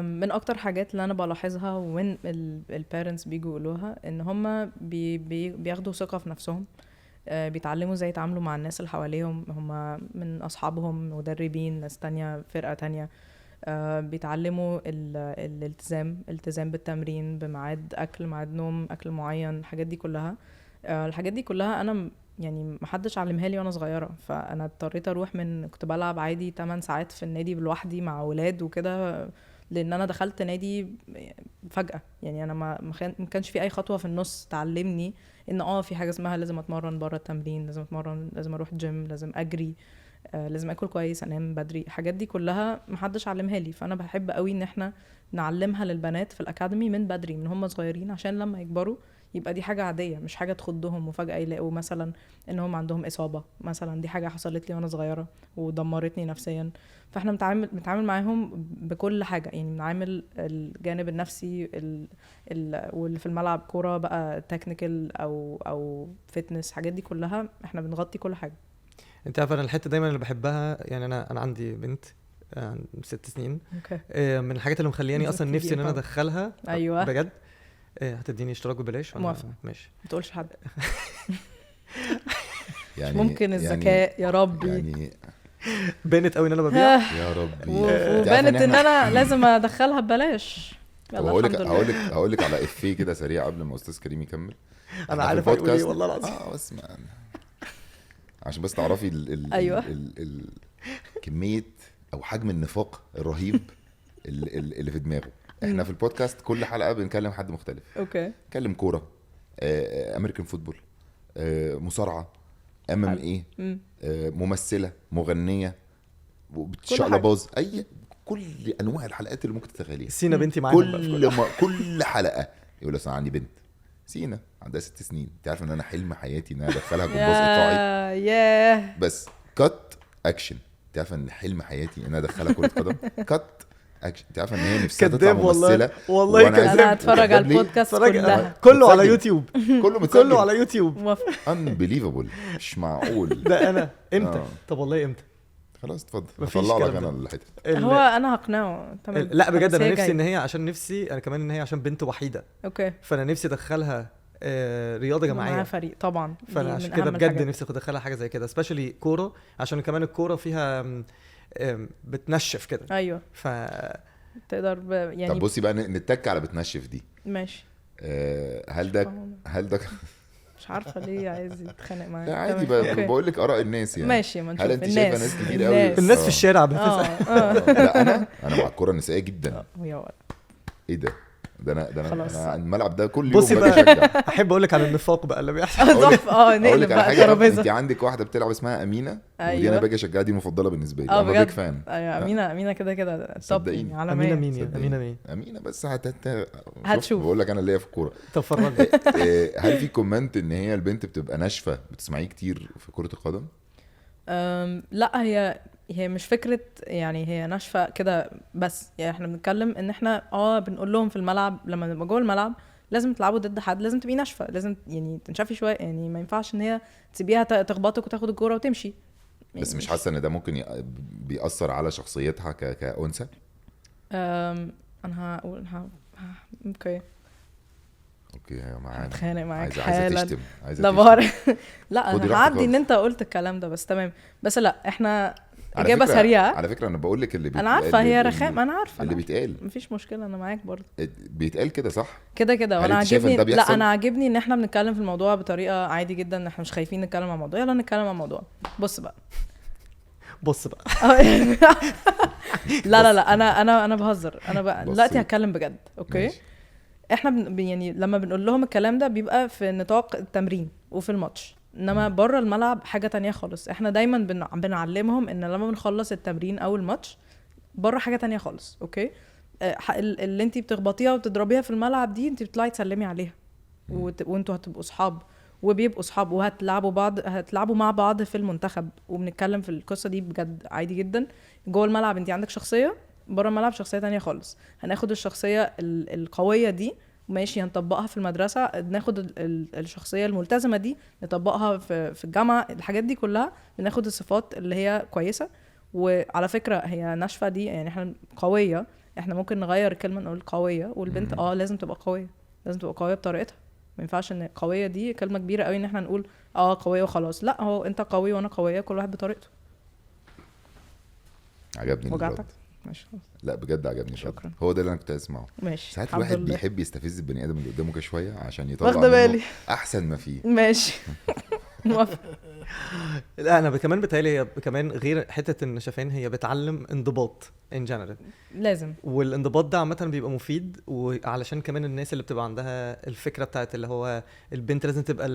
A: من اكتر حاجات اللي انا بلاحظها وين البيرنتس بيجوا يقولوها ان هم بياخدوا ثقه في نفسهم، بيتعلموا ازاي يتعاملوا مع الناس اللي حواليهم، هم من اصحابهم مدربين ناس تانية فرقه تانية. بيتعلموا الالتزام بالتمرين، بميعاد اكل، ميعاد نوم، اكل معين، الحاجات دي كلها. الحاجات دي كلها انا يعني محدش علمها لي وانا صغيره. فانا اضطريت اروح كنت بلعب عادي 8 ساعات في النادي لوحدي مع ولاد وكده، لان انا دخلت نادي فجاه. يعني انا ما كانش في اي خطوه في النص تعلمني ان في حاجه اسمها لازم اتمرن بره التمرين، لازم اتمرن، لازم اروح جيم، لازم اجري. لازم اكل كويس، انام بدري. الحاجات دي كلها محدش علمها لي، فانا بحب قوي ان احنا نعلمها للبنات في الاكاديمي من بدري، من هم صغيرين، عشان لما يكبروا يبقى دي حاجة عادية، مش حاجة تخضهم وفجأة يلاقوا مثلا انهم عندهم اصابة مثلا. دي حاجة حصلت لي وانا صغيرة ودمرتني نفسيا. فاحنا بنتعامل معاهم بكل حاجة، يعني بنعامل الجانب النفسي واللي في الملعب كورة بقى تكنيكال او فتنس، حاجات دي كلها احنا بنغطي كل حاجة.
C: انت عارف انا الحته دايما اللي بحبها، يعني انا عندي بنت 6 سنين.
A: اوكي.
C: من الحاجات اللي مخلياني اصلا نفسي ان انا ادخلها
A: ايوه
C: بجد. هتديني اشتراك ببلاش ولا
A: موافق.
C: ماشي؟
A: ما تقولش حد.
B: يعني
A: ممكن الذكاء يا ربي
B: يعني
C: بانت قوي ان انا ببيع.
B: يا ربي
A: وبانت ان انا لازم ادخلها ببلاش. يلا
B: هقول لك على افيه كده سريع قبل ما استاذ كريم يكمل.
C: انا عارف اقول ايه والله العظيم.
B: بس عشان بس تعرفي
A: أيوة.
B: كميه او حجم النفاق الرهيب اللي في دماغه. احنا في البودكاست كل حلقه بنكلم حد مختلف.
A: اوكي.
B: نكلم كوره، امريكان فوتبول، مصارعه، ايه، ممثله، مغنيه، بتشقلباز، اي كل انواع الحلقات اللي ممكن تتخيليها.
C: سينا بنتي معانا
B: كل حلقه يقول لي عندي بنت سينا عندها 6 سنين. انت عارف ان انا حلم حياتي ان انا ادخلها جمباز ايطالي.
A: ياه
B: بس كات اكشن. انت عارف ان حلم حياتي ان انا ادخلها كره قدم كات اكشن. انت عارف ان هي نفسها تطلع ممثله.
C: والله
A: انا هتفرج على البودكاست كلها
C: كله على يوتيوب.
B: كله
C: على يوتيوب.
B: unbelievable. مش معقول.
C: ده انا امتى؟ طب والله امتى؟
B: خلاص اتفضل هطلع لك انا الحته.
A: هو انا هقنعه تمام.
C: لا بجد انا نفسي ان هي عشان نفسي انا كمان ان هي عشان بنت وحيده.
A: اوكي.
C: فانا نفسي ادخلها رياضه جماعيه
A: مع فريق طبعا.
C: فانا عشان كده بجد نفسي ادخلها حاجه زي كده سبيشالي كوره عشان كمان الكوره فيها بتنشف كده.
A: ايوه تقدر يعني.
B: طب بصي بقى نتك على بتنشف دي.
A: ماشي.
B: هل ده
A: مش عارفه ليه عايز يتخانق معايا.
B: لا عادي بقول لك اراء الناس يعني.
A: ماشي ما نشوف.
B: هل انت شايفه ناس كتير قوي
C: الناس في الشارع بتسال؟
B: لا انا مع الكره النسائيه جدا. ايه ده انا الملعب ده كل يوم باجي اشجع.
C: احب اقول لك على النفاق بقى اللي بيحصل.
B: اقول لك على حاجه. انت عندك واحده بتلعب اسمها امينه.
A: أيوة.
B: ودي انا باجي اشجعها، دي مفضله بالنسبه لي. انا بيج فان.
A: ايوه امينه كده
B: طب
C: امينه مين
B: امينه بس
A: هتشوف.
B: بقول لك انا اللي هي في الكوره.
C: تفرج.
B: هل في كومنت ان هي البنت بتبقى ناشفه بتسمعيه كتير في كره القدم؟
A: لا هي مش فكرة يعني هي ناشفة كده بس. يعني احنا بنتكلم ان احنا بنقول لهم في الملعب لما نبقى جوه الملعب لازم تلعبوا ضد حد، لازم تبقي ناشفة، لازم يعني تنشفي شوية. يعني ما ينفعش ان هي تسيبيها تخبطك وتاخد الكورة وتمشي. يعني
B: بس مش حاسة ان ده ممكن بيأثر على شخصيتها كأنثى؟
A: انا هقول اوكي
B: يا معانا
A: اتخانق معاك
B: عايزة تشتم
A: لا انا هعدي ان انت قلت الكلام ده بس تمام. بس لا احنا اجابه سريعه.
B: على فكره انا بقول لك اللي
A: انا عارفه هي رخام. انا عارفه
B: اللي بيتقال
A: مفيش مشكله. انا معاك برضه
B: بيتقال كده صح
A: كده. وانا عاجبني. لا انا عاجبني ان احنا بنتكلم في الموضوع بطريقه عادي جدا، ان احنا مش خايفين نتكلم عن الموضوع. يلا نتكلم عن الموضوع. بص بقى لا انا بهزر. انا بقى دلوقتي هتكلم بجد. اوكي ماشي. احنا يعني لما بنقول لهم الكلام ده بيبقى في نطاق التمرين وفي الماتش، انما بره الملعب حاجه تانية خالص. احنا دايما بنعلمهم ان لما بنخلص التمرين او الماتش بره حاجه تانية خالص. اوكي اللي انتي بتخبطيها وتضربيها في الملعب دي انتي بتطلعي تسلمي عليها وانتوا هتبقوا اصحاب وبيبقوا اصحاب هتلعبوا مع بعض في المنتخب. وبنتكلم في القصه دي بجد عادي جدا. جوه الملعب انتي عندك شخصيه، بره الملعب شخصيه تانية خالص. هناخد الشخصيه القويه دي ماشي هنطبقها في المدرسه، ناخد الشخصيه الملتزمه دي نطبقها في الجامعه. الحاجات دي كلها بناخد الصفات اللي هي كويسه. وعلى فكره هي ناشفه دي يعني احنا قويه، احنا ممكن نغير الكلمه نقول قويه. والبنت لازم تبقى قويه، لازم تبقى قويه بطريقتها. ما ينفعش ان قويه دي كلمه كبيره قوي ان احنا نقول قويه وخلاص. لا هو انت قوي وانا قويه، كل واحد بطريقته.
B: عجبني
A: وجعتك ماشي.
B: لا بجد عجبني.
A: شكرا.
B: هو ده اللي انا كنت اسمعه.
A: ماشي.
B: ساعات الواحد بيحب يستفز البني ادم اللي قدامه شويه عشان يطلع
A: واخده بالي
B: احسن ما فيه.
A: ماشي. موافقة.
C: لا انا كمان بتهيألي هي كمان غير حته النشفان، هي بتعلم انضباط ان جنرال،
A: لازم.
C: والانضباط ده عامه بيبقى مفيد، وعلشان كمان الناس اللي بتبقى عندها الفكره بتاعت اللي هو البنت لازم تبقى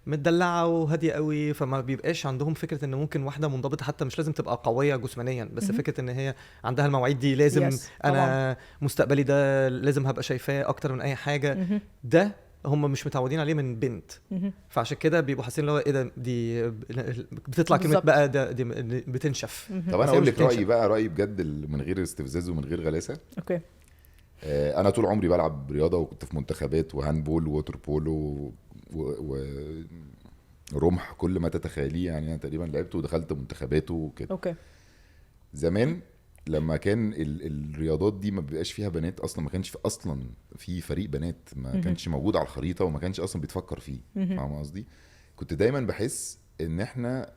C: مدلعه وهاديه قوي، فما بيبقاش عندهم فكره ان ممكن واحده منضبطه حتى مش لازم تبقى قويه جسمانيا، بس فكره ان هي عندها المواعيد دي لازم
A: Yes،
C: انا مستقبلي ده لازم هبقى شايفاه اكتر من اي حاجه. ده هم مش متعودين عليه من بنت، فعشان كده بيبقوا حاسين اللي هو ايه ده، دي بتطلع كلمه
A: بالظبط.
C: بقى ده دي بتنشف.
B: طب
C: بس
B: انا
C: هي
B: اقول
C: مش
B: لك رايي
C: بتنشف.
B: بقى، رايي بجد من غير استفزاز ومن غير غلاسه.
A: اوكي.
B: انا طول عمري بلعب رياضه، وكنت في منتخبات وهاندبول ووتر بولو ورمح، كل ما تتخيليه يعني. انا تقريبا لعبت ودخلت منتخبات وكده.
A: اوكي.
B: زمان لما كان الرياضات دي ما بيبقاش فيها بنات اصلا، ما كانش في اصلا في فريق بنات، ما كانش موجود على الخريطه، وما كانش اصلا بيتفكر فيه. فاهم قصدي؟ كنت دايما بحس ان احنا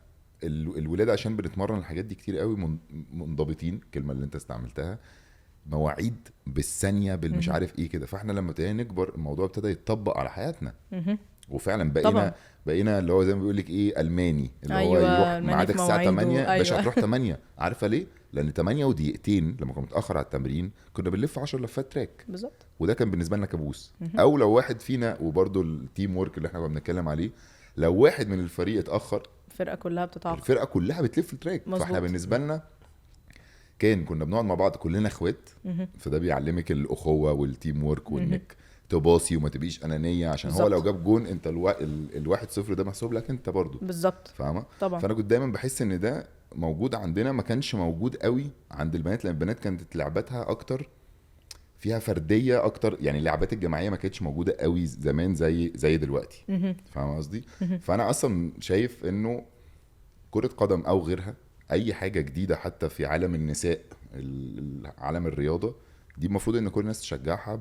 B: الولاد عشان بنتمرن الحاجات دي كتير قوي منضبطين، الكلمه اللي انت استعملتها، مواعيد بالثانيه بالمش عارف ايه كده. فاحنا لما ابتدينا نكبر الموضوع ابتدى يتطبق على حياتنا، وفعلا بقينا اللي هو زي ما بيقول لك ايه، الماني، اللي هو يروح ميعادك الساعه 8 باشا هتروح 8. عارفه ليه؟ لان 8 ودقيقتين لما كنا متاخر على التمرين كنا بنلف 10 لفات تراك
A: بالظبط.
B: وده كان بالنسبه لنا كابوس. او لو واحد فينا، وبرده التيم وورك اللي احنا كنا بنتكلم عليه، لو واحد من الفريق اتاخر
A: الفرقه كلها بتتعاقب،
B: الفرقه كلها بتلف التراك. فاحنا بالنسبه لنا كنا بنقعد مع بعض كلنا اخوات، فده بيعلمك الاخوه والتيم وورك، وانك تباصي وما تبقيش انانيه، عشان بالزبط. هو لو جاب جون انت الواحد صفر ده محسوب لك انت برضو.
A: بالظبط.
B: فاهمه؟
A: طبعا.
B: فانا كنت دايما بحس ان ده موجود عندنا، ما كانش موجود قوي عند البنات، لان البنات كانت لعبتها اكتر فيها فرديه اكتر، يعني اللعبات الجماعيه ما كانتش موجوده قوي زمان زي دلوقتي. فاهمه قصدي؟ فانا اصلا شايف انه كره قدم او غيرها، اي حاجه جديده حتى في عالم النساء، عالم الرياضه دي، المفروض ان كل الناس تشجعها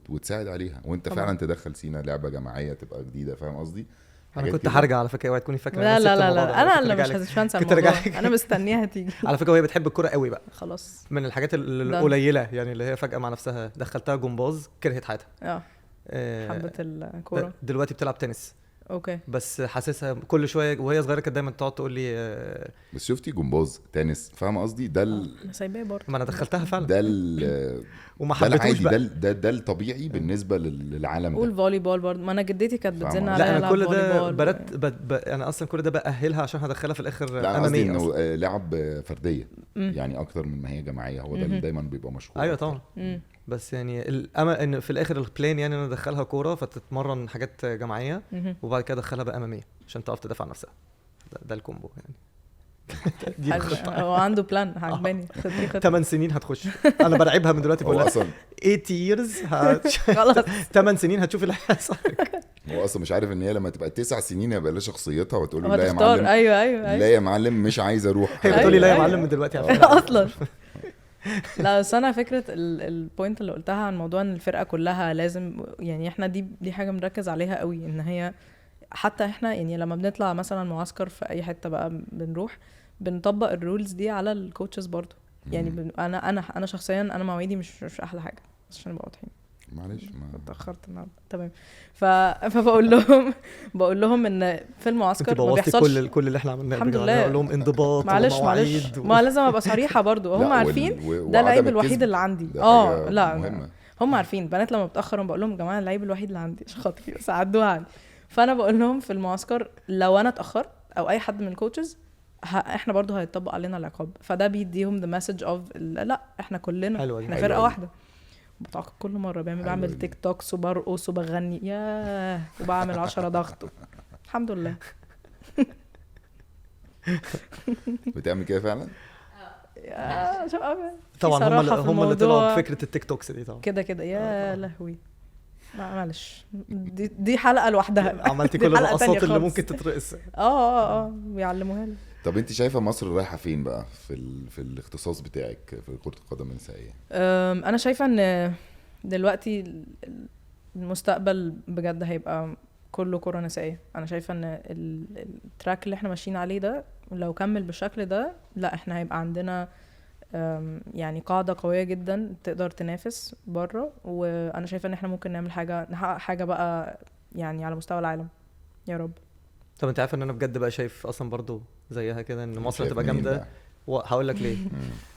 B: وتساعد عليها، وانت طبعا. فعلا تدخل سينا لعبه جماعيه تبقى جديده. فاهم قصدي؟
C: انا كنت هرجع على فكره، اوعي تكوني فاكره.
A: لا لا لا, لا. انا اللي مش هنسى الموضوع، انا مستنيها تيجي.
C: على فكره وهي بتحب الكوره قوي بقى،
A: خلاص،
C: من الحاجات القليله يعني اللي هي فجاه مع نفسها دخلتها جمباز كرهت حياتها.
A: حبت الكوره،
C: دلوقتي بتلعب تنس.
A: اوكي.
C: بس حاسسها كل شويه وهي صغيره كانت دايما تقعد تقول لي
B: بس شفتي جمباز تنس، فاهم قصدي؟ ده
A: انا سايباه برضه،
C: ما انا دخلتها فعلا،
B: ده
C: وما حبيتهوش
B: بقى. ده الطبيعي بالنسبه للعالم ده.
A: والفولي بول برضه، ما انا جدتي كانت بتزن عليا.
C: لا انا كل ده انا اصلا كل ده باهلها عشان هدخلها في الاخر
B: اماميه. انه لعب فرديه يعني اكتر من ما هي جماعيه، هو ده اللي دايما بيبقى مشهور.
C: ايوه طبعا. بس يعني ان في الاخر البلان يعني انا ادخلها كوره فتتمرن حاجات جماعيه، وبعد كده ادخلها باماميه عشان تقف تدافع عن نفسها. ده الكومبو يعني.
A: دي الخطه. هو عنده بلان عجباني.
C: 8 سنين هتخش، انا بلعبها من دلوقتي بقول لها 8 years خلاص 8 سنين هتشوف اللي هيحصل.
B: هو اصلا مش عارف ان هي لما تبقى 9 سنين هيبقى لها شخصيتها، وتقول له لا يا معلم.
A: ايوه
B: لا يا معلم مش عايز اروح.
C: هي بتقول لي لا يا معلم من دلوقتي
A: اصلا. لا بس انا فكره البوينت اللي قلتها عن موضوع ان الفرقه كلها لازم، يعني احنا دي حاجه بنركز عليها قوي، ان هي حتى احنا يعني لما بنطلع مثلا معسكر في اي حته بقى بنروح بنطبق الرولز دي على الكوتشز برضو. يعني انا شخصيا انا مواعيدي مش احلى حاجه، بس عشان نبقى واضحين.
B: معلش
A: اتاخرت النهارده. تمام. بقول لهم ان في المعسكر ما بيحصلش
C: كل اللي احنا عملناه.
A: الحمد لله.
C: اقول لهم انضباط
A: ومواعيد ما لازم ابقى صريحه برضو. هم عارفين ده العيب الوحيد اللي عندي. لا مهمة. هم عارفين بنات لما بتاخر بقول لهم يا جماعه العيب الوحيد اللي عندي عشان خاطري بس عدوها عني. فانا بقول لهم في المعسكر لو انا اتاخرت او اي حد من الكوتشز احنا برضو هيطبق علينا العقاب. فده بيديهم the message of لا احنا كلنا احنا فرقه واحده. بتعاقب كل مره بعمل تيك توكس وبرقص وبغني ياه وبعمل 10 ضغط. الحمد لله.
B: بتعمل كده فعلا؟
A: يا شباب
C: طبعا هم اللي طلعوا بفكره التيك توكس دي طبعا
A: كده يا لهوي. معلش دي حلقه لوحدها.
C: عملتي كل الرقصات اللي ممكن تترقص.
A: ويعلموها لي.
B: طب انت شايفه مصر رايحه فين بقى في الاختصاص بتاعك في كرة القدم النسائيه؟
A: انا شايفه ان دلوقتي المستقبل بجد هيبقى كله كرة نسائيه. انا شايفه ان التراك اللي احنا ماشيين عليه ده لو كمل بالشكل ده لا احنا هيبقى عندنا يعني قاعده قويه جدا تقدر تنافس بره. وانا شايفه ان احنا ممكن نعمل نحقق حاجه بقى يعني على مستوى العالم. يا رب.
C: طب انت عارف ان انا بجد بقى شايف اصلا برضو زيها كده ان مصر
B: شايف
C: هتبقى
B: مين
C: جامده.
B: بقى؟
C: وهقول لك ليه.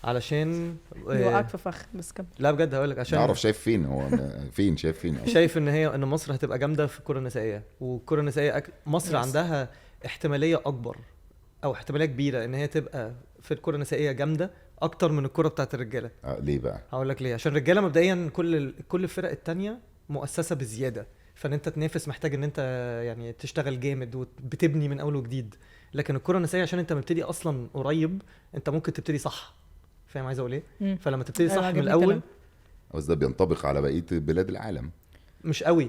C: علشان
A: يوقعك في فخ بس كم.
C: لا بجد هقول لك عشان
B: نعرف شايف فين هو فين شايف فين
C: شايف ان مصر هتبقى جامده في الكره النسائيه. والكره النسائيه مصر
A: Yes.
C: عندها احتماليه اكبر او احتماليه كبيره ان هي تبقى في الكره النسائيه جامده اكتر من الكره بتاعت الرجاله.
B: ليه بقى؟
C: هقول لك ليه. عشان الرجاله مبدئيا كل الفرق التانية مؤسسه بزياده، فان انت تنافس محتاج ان انت يعني تشتغل جامد وبتبني من اول وجديد. لكن الكره النسائيه عشان انت مبتدي اصلا قريب، انت ممكن تبتدي صح. فاهم عايز اقول ايه؟ فلما تبتدي صح
A: أيوة،
C: من
A: عجبني
C: الاول
A: الكلام.
B: بس ده بينطبق على بقيه بلاد العالم.
C: مش قوي.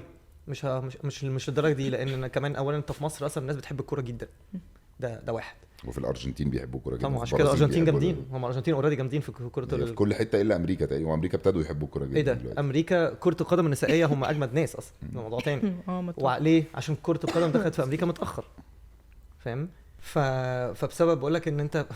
C: مش الدرجه دي، لان أنا كمان اولا انت في مصر اصلا الناس بتحب الكوره جدا. ده واحد.
B: وفي الارجنتين بيحبوا الكوره جدا.
C: طبعا
B: في
C: عشان كده الارجنتين
B: بيحبوا
C: جامدين. هم الارجنتين اوريدي جامدين في كره
B: في كل حته الا امريكا تقريبا. وامريكا ابتدوا يحبوا الكوره جدا
C: ايه ده
B: دلوقتي.
C: امريكا كره القدم النسائيه هم اجمد ناس اصلا. ده موضوع تاني. وعليه عشان كره القدم دخلت في امريكا متاخر. فاهم؟ فبسبب بقول لك ان انت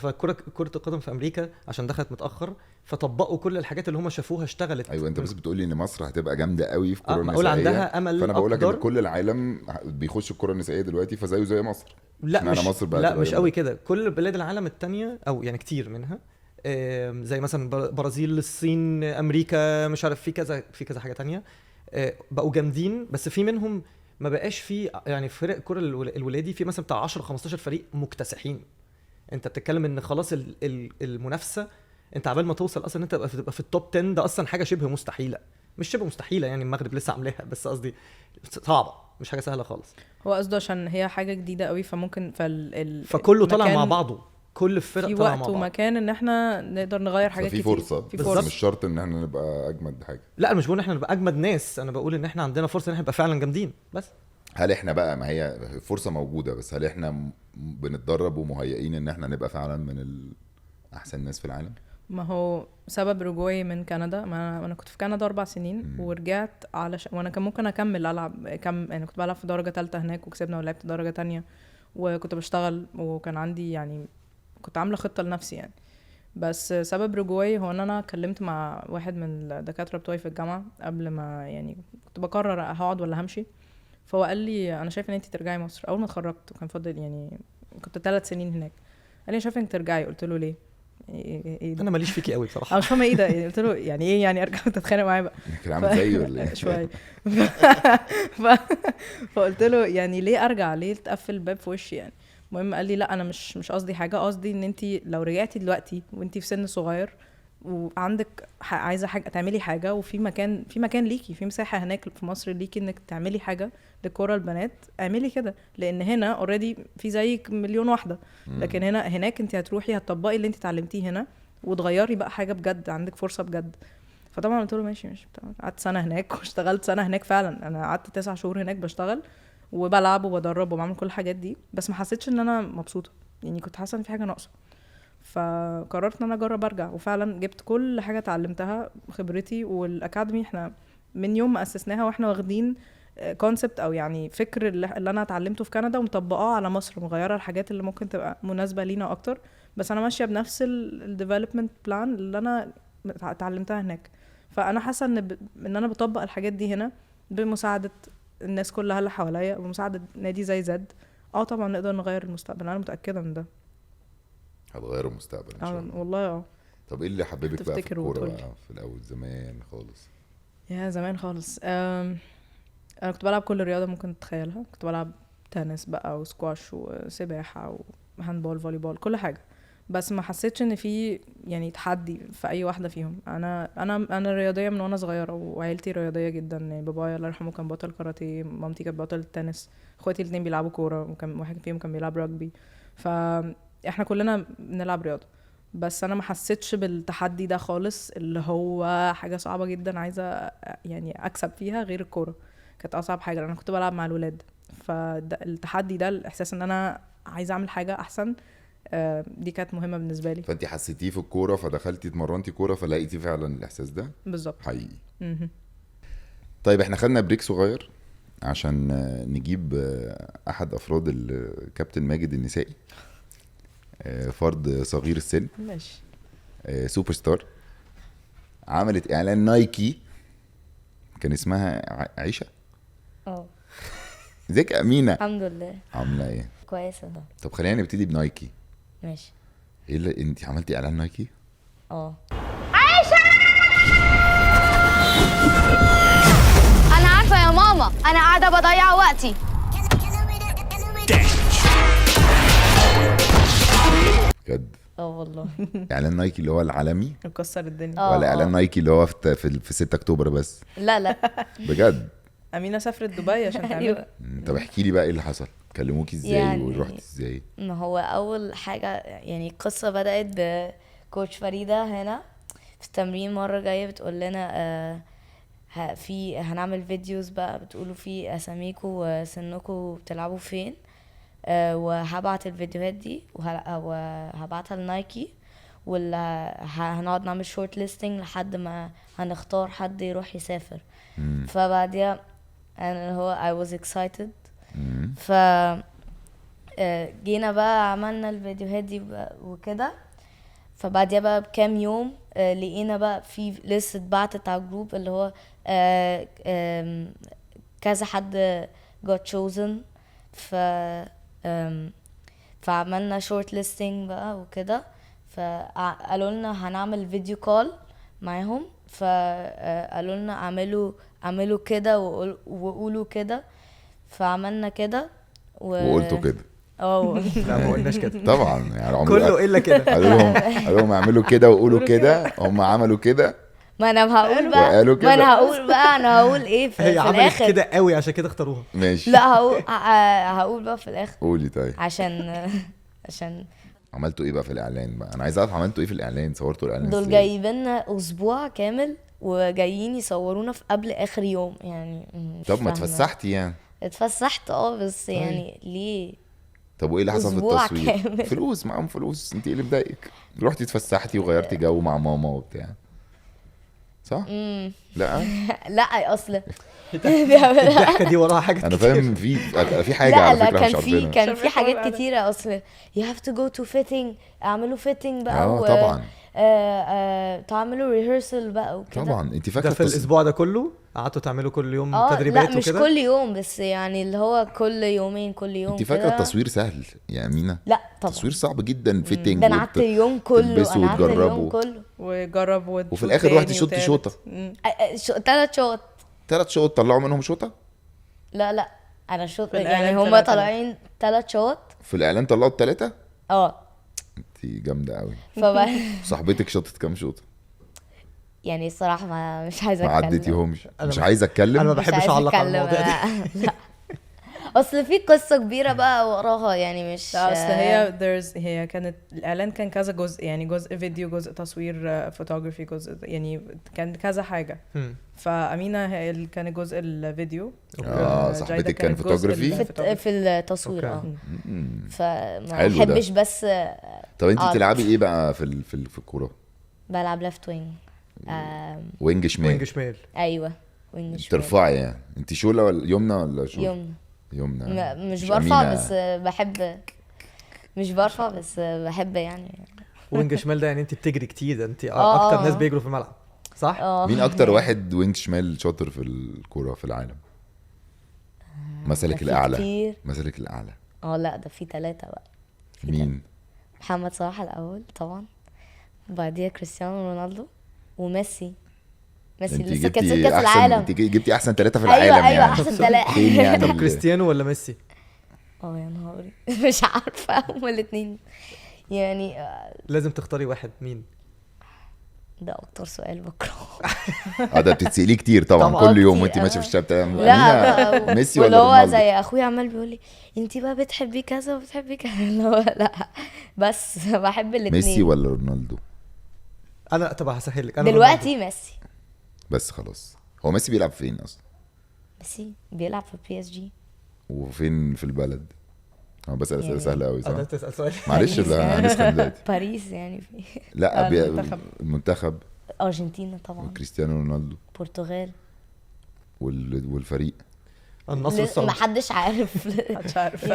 C: كره القدم في امريكا عشان دخلت متاخر، فطبقوا كل الحاجات اللي هم شافوها اشتغلت.
B: ايوه انت بس بتقولي ان مصر هتبقى جامده قوي في الكوره
C: بقول
B: النسائيه.
C: عندها امل
B: فانا بقول لك
C: أقدر.
B: ان كل العالم بيخش الكوره النسائيه دلوقتي فزيه زي مصر.
C: لا
B: اشمعنى
C: مش
B: مصر بقى
C: لا
B: تبقى
C: مش
B: جامدة؟
C: قوي كده. كل بلاد العالم التانية او يعني كتير منها زي مثلا برازيل، الصين، امريكا، مش عارف في كذا حاجه تانية بقوا جامدين. بس في منهم ما بقاش في يعني فرق كره الولادي في مثلا بتاع 10 15 فريق مكتسحين. انت بتتكلم ان خلاص المنافسه انت عبال ما توصل اصلا انت تبقى في التوب 10 ده اصلا حاجه شبه مستحيله. مش شبه مستحيله يعني المغرب لسه عاملاها، بس قصدي صعبه مش حاجه سهله خالص.
A: هو قصده عشان هي حاجه جديده قوي فممكن
C: فكله طلع مع بعضه. كل الفرق
A: في
C: طلع مع
A: وقت
C: بعض.
A: ومكان ان احنا نقدر نغير حاجات
B: ففي
A: كتير.
B: فرصه
A: في
B: بس
A: فرصه
B: مش شرط ان احنا نبقى اجمد حاجه.
C: لا انا مش بقول ان احنا نبقى اجمد ناس، انا بقول ان احنا عندنا فرصه ان احنا نبقى فعلا جامدين بس.
B: هل احنا بقى ما هي فرصه موجوده بس هل احنا بنتدرب ومهيئين ان احنا نبقى فعلا من احسن ناس في العالم؟
A: ما هو سبب رجوعي من كندا، ما انا كنت في كندا 4 سنين ورجعت علشان وانا كان ممكن اكمل العب يعني كنت بلعب في درجه ثالثه هناك وكسبنا ولعبت درجه تانية وكنت بشتغل وكان عندي يعني كنت عامله خطه لنفسي يعني. بس سبب رجوعي هو ان انا كلمت مع واحد من الدكاتره بتوعي في الجامعه قبل ما يعني كنت بقرر هقعد ولا همشي. فهو قال لي انا شايف ان انت ترجعي مصر. اول ما اتخرجت وكان فاضل يعني كنت 3 سنين هناك، قال لي شايف انك ترجعي. قلت له ليه؟ إيه ده؟
C: انا ماليش فيكي قوي بصراحه.
A: انا مش فاهمه ايه ده. قلت له يعني ايه يعني ارجع وتتخانق معايا بقى؟
B: كان عامل زيي ولا ايه؟
A: شويه فقلت له يعني ليه ارجع؟ ليه تقفل الباب في وشي يعني؟ المهم قال لي لا انا مش قصدي حاجه، قصدي ان انت لو رجعتي دلوقتي وانت في سن صغير وعندك عايزه حاجه تعملي حاجه وفي مكان ليكي في مساحه هناك في مصر ليكي انك تعملي حاجه للكره البنات، اعملي كده. لان هنا اوريدي في زيك مليون واحده، لكن هناك انت هتروحي هتطبقي اللي انت اتعلمتيه هنا وتغيري بقى حاجه بجد، عندك فرصه بجد. فطبعا قلت له ماشي. قعدت سنه هناك واشتغلت سنه هناك فعلا. انا قعدت 9 شهور هناك بشتغل وبلعب وبدرب وبعمل كل الحاجات دي، بس ما حسيتش ان انا مبسوطه يعني. كنت حاسه ان في حاجه ناقصه، فقررت ان انا اجرب ارجع. وفعلا جبت كل حاجه اتعلمتها خبرتي. والاكاديمي احنا من يوم ما اسسناها واحنا واخدين كونسبت او يعني فكر اللي انا اتعلمته في كندا ومطبقاه على مصر، مغيره الحاجات اللي ممكن تبقى مناسبه لينا اكتر، بس انا ماشيه بنفس الديفلوبمنت بلان اللي انا اتعلمتها هناك. فانا حاسه ان انا بطبق الحاجات دي هنا بمساعده الناس كلها اللي حواليا ومساعده نادي زي زد. طبعا نقدر نغير المستقبل، انا متاكده من ده.
B: هتغيروا المستقبل ان شاء الله
A: والله.
B: طب ايه اللي حببك بقى في الكوره
A: وتقولي.
B: بقى في الاول زمان خالص؟
A: يا زمان خالص. انا كنت بلعب كل رياضه ممكن تتخيلها. كنت بلعب تنس بقى وسكواش وسباحه وهاندبول فوليبول كل حاجه، بس ما حسيتش ان في يعني تحدي في اي واحده فيهم. انا رياضيه من وانا صغيره وعيلتي رياضيه جدا يعني. بابايا الله يرحمه كان بطل كاراتيه، مامتي كانت بطل تنس، اخواتي الاثنين بيلعبوا كوره وكان واحد فيهم كان بيلعب رugby. فاحنا كلنا بنلعب رياضه، بس انا ما حسيتش بالتحدي ده خالص اللي هو حاجه صعبه جدا عايزه يعني اكسب فيها. غير الكوره كانت اصعب حاجه. انا كنت بلعب مع الولاد، فالتحدي ده الاحساس ان انا عايزه اعمل حاجه احسن دي كانت مهمه بالنسبه لي.
B: فانت حسيتيه في الكوره فدخلتي اتمرنتي كوره فلقيتي فعلا الاحساس ده
A: بالظبط
B: حقيقي. طيب احنا خدنا بريك صغير عشان نجيب احد افراد الكابتن ماجد النسائي، فرد صغير السن
A: ماشي
B: سوبر ستار. عملت اعلان نايكي كان اسمها عيشة.
D: اه
B: ازيك يا امينه؟
D: الحمد لله.
B: عامله ايه؟
D: كويسه ده.
B: طب خلينا نبتدي بنايكي.
D: ماشي.
B: ايه اللي انت عملتي اعلان نايكي؟
E: انا عارفه يا ماما، انا قاعده بضيع وقتي.
B: بجد؟
D: والله.
B: اعلان نايكي اللي هو العالمي
A: مكسر الدنيا.
B: ولا اعلان نايكي اللي هو في 6 اكتوبر بس؟
D: لا
B: بجد؟
A: امينه سافرت دبي عشان تعمل.
D: ايوه.
B: طب احكي لي بقى ايه اللي حصل، كلموكي ازاي
D: يعني
B: ورحتي ازاي؟
D: ما هو اول حاجه يعني القصه بدات بكوتش فريده هنا في التمرين مره جايه بتقول لنا هنعمل فيديوز بقى بتقولوا فيه اساميكم وسنكم بتلعبوا فين، وهبعت الفيديوهات دي وهبعتها لنايكي، هنقعد نعمل شورت ليستنج لحد ما هنختار حد يروح يسافر. فبعديها انا هو I was excited. ف جينا بقى عملنا الفيديوهات دي وكده. فبعديها بقى بكام يوم لقينا بقى في لسه اتبعتت على الجروب اللي هو كذا حد got chosen. فعملنا شورت ليستنج بقى وكده. فقالوا لنا هنعمل فيديو كول معاهم. فقالوا لنا اعملوا كده وقولوا كده. فعملنا كده
B: وقلتوا كده؟
C: لا ما قلناش كده
B: طبعا يعني
C: كله الا كده.
B: قالوا لهم اعملوا كده وقولوا كده، هم عملوا كده.
D: ما انا هقول بقى
B: وقالوا كده.
D: ما انا هقول ايه في
C: هي عملت
D: الاخر
C: كده قوي عشان كده اختاروها.
B: ماشي.
D: لا هقول بقى في الاخر.
B: قولي طيب.
D: عشان
B: عملتوا ايه بقى في الاعلان بقى؟ انا عايز اعرف عملتوا ايه في الاعلان، صورتوا الاعلان
D: دول
B: ازاي؟
D: جايبيننا اسبوع كامل وجايين يصورونا في قبل اخر يوم يعني. مش
B: طب ما
D: فاهمة.
B: اتفسحتي يعني؟
D: اتفسحت بس يعني ليه؟
B: طب وايه اللي حصل في
D: أسبوع
B: التصوير؟
D: كامل.
B: فلوس، معاهم فلوس، انت ايه اللي مضايقك؟ رحتي اتفسحتي وغيرتي جو مع ماما وبتاع، صح؟ لا
D: لا اصل
C: الضحكه دي وراها حاجه
B: انا
C: كتير.
B: فاهم في حاجه على
D: لا
B: فكره مش
D: كان في
B: عارفينها.
D: كان في حاجات كتيره اصل you have to go to fitting. اعملوا fitting بقى
B: طبعا
D: تعملوا ريهرسل بقى وكده.
B: طبعا. انت فاكره
C: ده في الاسبوع ده كله قعدتوا تعملوا كل يوم تدريبات
D: لا مش
C: وكده؟
D: كل يوم بس يعني اللي هو كل يومين كل يوم
B: انت فاكره
D: كده.
B: التصوير سهل يا امينه؟
D: لا طبعا
B: التصوير صعب جدا، فيتنج
D: ده انا قعدت اليوم كله
B: تلبسوا
D: انا قعدت اليوم
B: وتجربوا.
D: كله
A: وجرب
B: وفي الاخر رحتي شطي شوطه.
D: 3 شوط.
B: 3 شوط طلعوا منهم شوطه؟
D: لا انا شوط
A: في الإعلان
D: يعني هما
A: 3.
D: طالعين 3 شوط.
B: في الاعلان طلعوا ال3؟ انت جامده قوي. صاحبتك شطت كام شوطه؟
D: يعني الصراحه مش عايزه
B: ما
D: اتكلم.
B: عديتيهمش؟
C: أنا
B: مش
C: ما-
B: عايزه اتكلم.
C: انا ما
D: مش
C: بحبش
D: عايزة
C: اعلق على
D: أتكلم.
C: المواضيع دي.
D: لا اصل في قصه كبيره بقى وراها يعني مش
A: لا اصل هي كانت الاعلان كان كذا جزء يعني جزء فيديو جزء تصوير فوتوغرافي جزء يعني كان كذا حاجه. فامينه هي اللي كان جزء الفيديو.
B: صاحبتك كان
A: كانت جزء
B: فوتوغرافي؟
D: في التصوير.
C: أوكي.
D: فما
B: حلو ده.
D: بحبش بس
B: طب انت
D: آه.
B: بتلعبي ايه بقى في الكوره؟
D: بلعب ليفت وينج.
B: وينج شمال؟
C: وينج شمال.
D: ايوه وينج شمال.
B: ترفعي يعني؟ انت شوله ولا يمنى ولا شوله؟
D: يومنا
B: يمنى.
D: مش برفع
B: أمينة.
D: بس بحب. مش برفع بس بحب يعني.
C: وينج شمال ده يعني انت بتجري كتير، انت
D: آه.
C: اكتر ناس بيجروا في الملعب صح؟
B: مين اكتر واحد وينج شمال شاطر في الكوره في العالم؟ مثلك
D: في
B: الاعلى.
D: كتير.
B: مثلك الاعلى.
D: لا ده في 3 بقى.
B: مين؟
D: محمد صلاح الاول طبعا، بعديها كريستيانو رونالدو وميسي. ميسي
B: انت
D: لسه كان
B: جبتي
D: كاس
B: احسن،
D: العالم.
B: انت جبتي احسن 3 في العالم
D: ايوه
B: يعني.
D: احسن 3.
B: فين يعني
C: طب كريستيانو ولا ميسي؟
D: يا نهاري مش عارفه هما الاثنين يعني.
C: لازم تختاري واحد. مين؟
D: ده اكتر سؤال بكرهه.
B: ده بتتساليه كتير طبعا
C: طبعاً
B: كل يوم
D: كتير.
B: وانت ماشيه في الشارع بتعملي
D: لا
B: ميسي
D: واللي
B: ولا
D: هو
B: رونالدو؟
D: زي اخويا عمال بيقول لي انت بقى بتحبي كذا وبتحبي كذا. اللي هو لا بس بحب الاثنين.
B: ميسي ولا رونالدو؟
C: انا طب هسهل لك. انا
D: دلوقتي ميسي.
B: بس خلاص. هو ميسي بيلعب فين اصلا؟
D: ميسي بيلعب في PSG.
B: وفين في البلد؟ انا بسال اسئله
D: يعني-
B: سهله قوي صح؟
C: ده تسال سؤال.
B: معلش لا هنسخن دلوقتي.
D: باريس يعني في
B: لا
A: المنتخب.
B: المنتخب.
D: ارجنتينا طبعا.
B: كريستيانو رونالدو
D: برتغال.
B: والفريق
C: النصر
D: ما
C: السعودي.
D: حدش عارف.
A: مش عارف.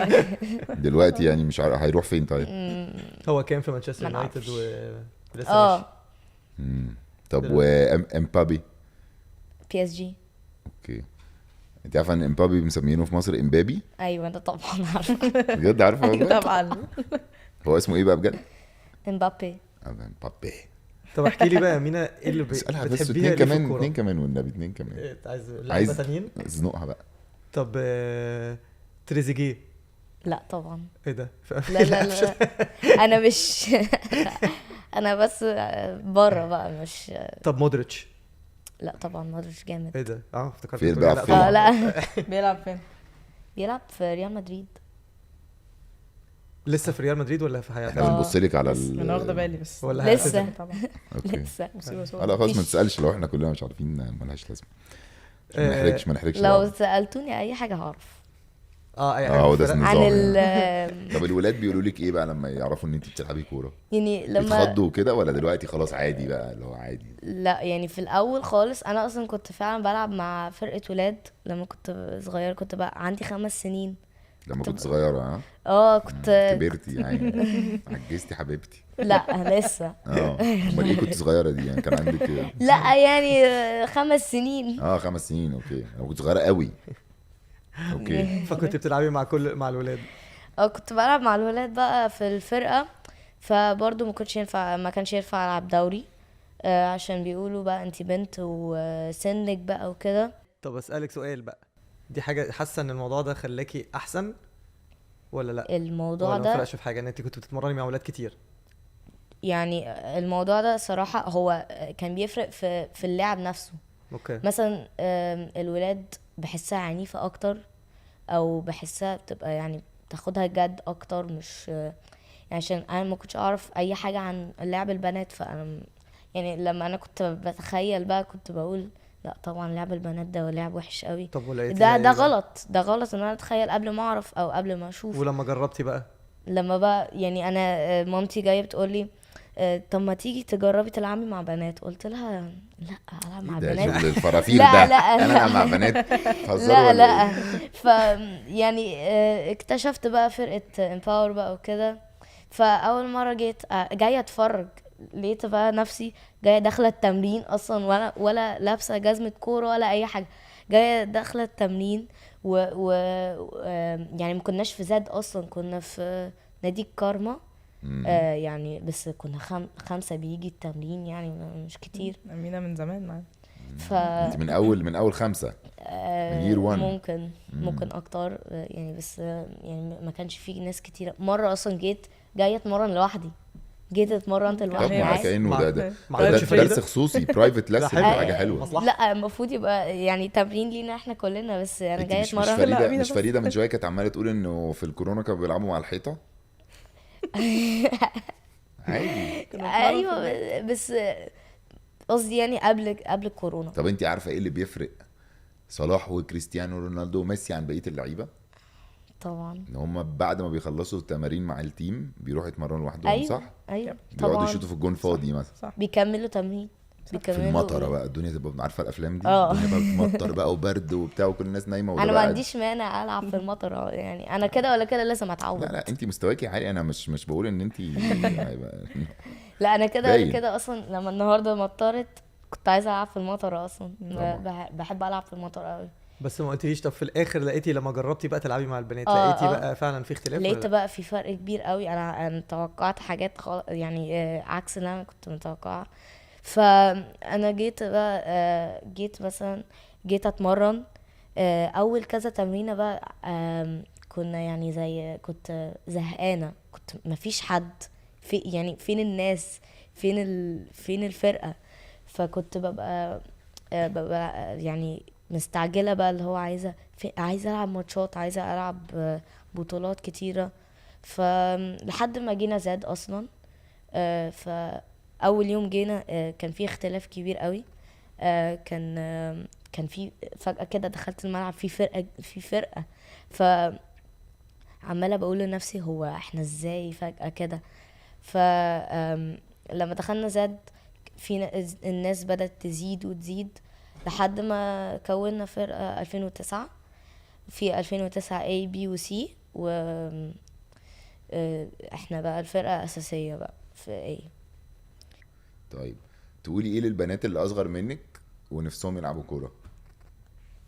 B: دلوقتي يعني مش عارف هيروح فين طيب.
C: هو كان في مانشستر
D: ما
C: يونايتد
D: نعرفش.
C: ولسه ماشي.
B: طب وامبابي؟
D: PSG.
B: اوكي. انت عارفه ان امبابي مسمينه في مصر امبابي؟
D: ايوه ده طبعا عارفه.
B: بجد عارفه والله؟
A: طبعا.
B: هو اسمه ايه بقى بجد؟
D: امبابي.
B: امبابي.
C: طب احكي لي بقى يا مينا ايه اللي
B: اسالها بس
C: بتحبيها
B: اتنين
C: ليه في
B: كمان،
C: الكوره؟
B: اتنين كمان والنبي، اتنين كمان.
C: إيه، عايز لعيبه
B: عايز
C: تانيين؟
B: زنقها بقى.
C: طب تريزيجيه.
D: لا طبعا.
C: ايه ده؟
D: لا لا لا انا مش انا بس بره بقى مش.
C: طب مودريتش.
D: لا طبعا مودريتش جامد.
C: ايه ده؟ افتكرت
B: فين
C: بتقولي
B: بقى؟
C: لا
B: فين؟
C: طبعاً.
D: لا
A: بيلعب فين؟
D: بيلعب في ريال مدريد.
C: لسه في ريال مدريد ولا في
B: احنا
C: حياته؟
B: بنبص لك على
A: انا واخده بالي بس.
C: ولا
D: لسه.
A: طبعا.
B: اوكي.
D: لسه.
B: لا خلاص ما تسالش، لو احنا كلنا مش عارفين ملهاش لازمه. ما نحرجش
D: لو
B: بعض.
D: سالتوني اي حاجه هعرف
C: اي
B: هو ده
C: فرق.
B: النظام
D: عن
B: يعني. طب الولاد بيقولوا لك ايه بقى لما يعرفوا ان انت بتلعبي كوره؟
D: يعني لما
B: بيتخضوا كده ولا دلوقتي خلاص عادي بقى اللي هو عادي؟
D: لا يعني في الاول خالص انا اصلا كنت فعلا بلعب مع فرقه ولاد لما كنت صغير، كنت بقى عندي 5 سنين.
B: لما كنت صغيره ها؟
D: كنت
B: كبرتي يعني عجزتي حبيبتي.
D: لا لسه.
B: امال ايه كنت صغيره دي يعني؟ كان عندك
D: لا يعني 5 سنين.
B: 5 سنين. اوكي انا كنت صغيره قوي. اوكي.
C: فكنت بتلعبي مع الولاد؟
D: كنت بلعب مع الولاد بقى في الفرقه، فبرضه ما كانش ينفع العب دوري عشان بيقولوا بقى انتي بنت وسنك بقى وكده.
C: طب اسالك سؤال بقى، دي حاجه حاسه ان الموضوع ده خلاكي احسن ولا لا؟
D: الموضوع
C: ولا ما
D: ده
C: فرقش في حاجه ان انت كنت بتتمرني مع ولاد كتير؟
D: يعني الموضوع ده صراحه هو كان بيفرق في اللعب نفسه.
C: اوكي.
D: مثلا الولاد بحسها عنيفه اكتر، او بحسها بتبقى يعني تاخدها جد اكتر، مش يعني عشان انا ما كنتش اعرف اي حاجه عن لعب البنات، فانا يعني لما انا كنت بتخيل بقى كنت بقول لا طبعا لعب البنات ده لعب وحش قوي.
C: طب ولقيتي
D: ده غلط، ده غلط ان انا اتخيل قبل ما اعرف او قبل ما اشوف.
C: ولما جربتي بقى؟
D: لما بقى يعني انا مامتي جايه بتقولي طب ما تيجي تجربي تلعبي مع بنات، قلت لها لا العب مع
B: ده
D: بنات.
B: شغل الفرافير
D: لا
B: ده.
D: لا
B: انا
D: لا.
B: مع بنات تهزروا
D: لا
B: ولا
D: لا
B: إيه؟
D: ف يعني اكتشفت بقى فرقه امباور بقى وكده. فاول مره جيت جايه اتفرج، لقيت بقى نفسي جايه داخله التمرين اصلا ولا لابسه جزمه كوره ولا اي حاجه، جايه داخله التمرين و يعني ما كناش في زاد اصلا، كنا في نادي الكارما. يعني بس كنا 5 بيجي التمرين يعني مش كتير.
A: امينه من زمان معانا.
B: انت من اول 5 من year 1.
D: ممكن اكتر يعني، بس يعني ما كانش فيه ناس كتير. مره اصلا جايه اتمرن لوحدي، جيت اتمرنت
B: طب
D: لوحدي
B: ما
D: عادي.
B: كانه ده
C: كانش فريدة؟
B: درس خصوصي برايفت لسن،
C: حلو.
B: حاجه حلوه.
C: مصلحة.
D: لا المفروض يبقى يعني تمرين لينا احنا كلنا، بس انا
B: انت
D: جايه
B: مش
D: اتمرن.
B: فريده،
A: أمينة
B: مش
A: بس.
B: فريده من شويه كانت عماله تقول انه في الكورونا كانوا بيلعبوا مع الحيطه عادي.
D: ايوه بس قصدي يعني قبل الكورونا.
B: طب انت عارفه ايه اللي بيفرق صلاح وكريستيانو رونالدو وميسي عن بقيه اللعيبه؟
D: طبعا.
B: ان هم بعد ما بيخلصوا التمارين مع التيم بيروحوا يتمرنوا لوحدهم.
D: ايوه
B: صح؟
D: ايوه
B: بيقعدوا
D: طبعا.
B: يشوطوا في الجون فاضي مثلا.
A: صح.
D: بيكملوا تمرين.
B: في المطره بقى الدنيا تبقى عارفه الافلام دي،
D: اه.
B: الدنيا بقى بتمطر بقى وبرد وبتاع وكل الناس نايمه وده
D: انا ما
B: بقى
D: عنديش مانع العب في المطر يعني، انا كده ولا كده لازم اتعود.
B: لا انت مستواكي عالي، انا مش بقول ان انت
D: لا انا كده
B: باين.
D: ولا كده اصلا. لما النهارده مطرت كنت عايزه العب في المطر اصلا. بحب العب في المطر قوي.
C: بس ما قلتليش، طب في الاخر لقيتي لما جربتي بقى تلعبي مع البنات لقيتي بقى فعلا في اختلاف؟
D: لقيت بقى في فرق كبير قوي. انا توقعت حاجات يعني عكس اللي انا كنت متوقعه. فانا جيت بقى جيت اتمرن اول كذا تمرينه بقى. كنا يعني زي كنت زهقانه، كنت مفيش حد يعني فين الناس، فين الفرقه. فكنت ببقى يعني مستعجله بقى، اللي هو عايزه العب ماتشات، عايزه العب بطولات كتيره. فلحد ما جينا زاد اصلا. فاول يوم جينا كان في اختلاف كبير قوي. كان في فجاه كده دخلت الملعب في فرقه عماله بقول لنفسي هو احنا ازاي فجاه كده. لما دخلنا زاد في الناس بدأت تزيد وتزيد لحد ما كونا فرقة 2009. في 2009 A B و C، و احنا بقى الفرقة أساسية بقى في A.
B: طيب تقولي ايه للبنات اللي اصغر منك ونفسهم يلعبوا كوره؟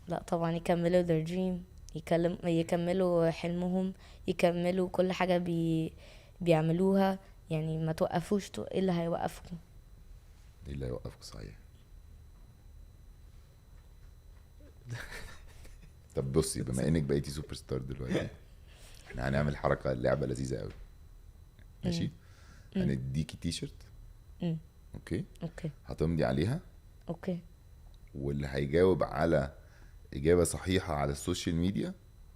D: لا طبعا يكملوا their dream، يكملوا حلمهم، يكملوا كل حاجة بيعملوها. يعني ما توقفوش، ايه اللي هيوقفكم؟
B: ايه اللي هيوقفك صحيح؟ طب بصي، بما انك بقيتي سوبر ستار دلوقتي، احنا هنعمل حركه، لعبه لذيذه قوي. ماشي؟ هنديكي تي شيرت. اوكي
D: اوكي
B: هتمضي عليها،
D: اوكي
B: واللي هيجاوب على اجابه صحيحه على السوشيال ميديا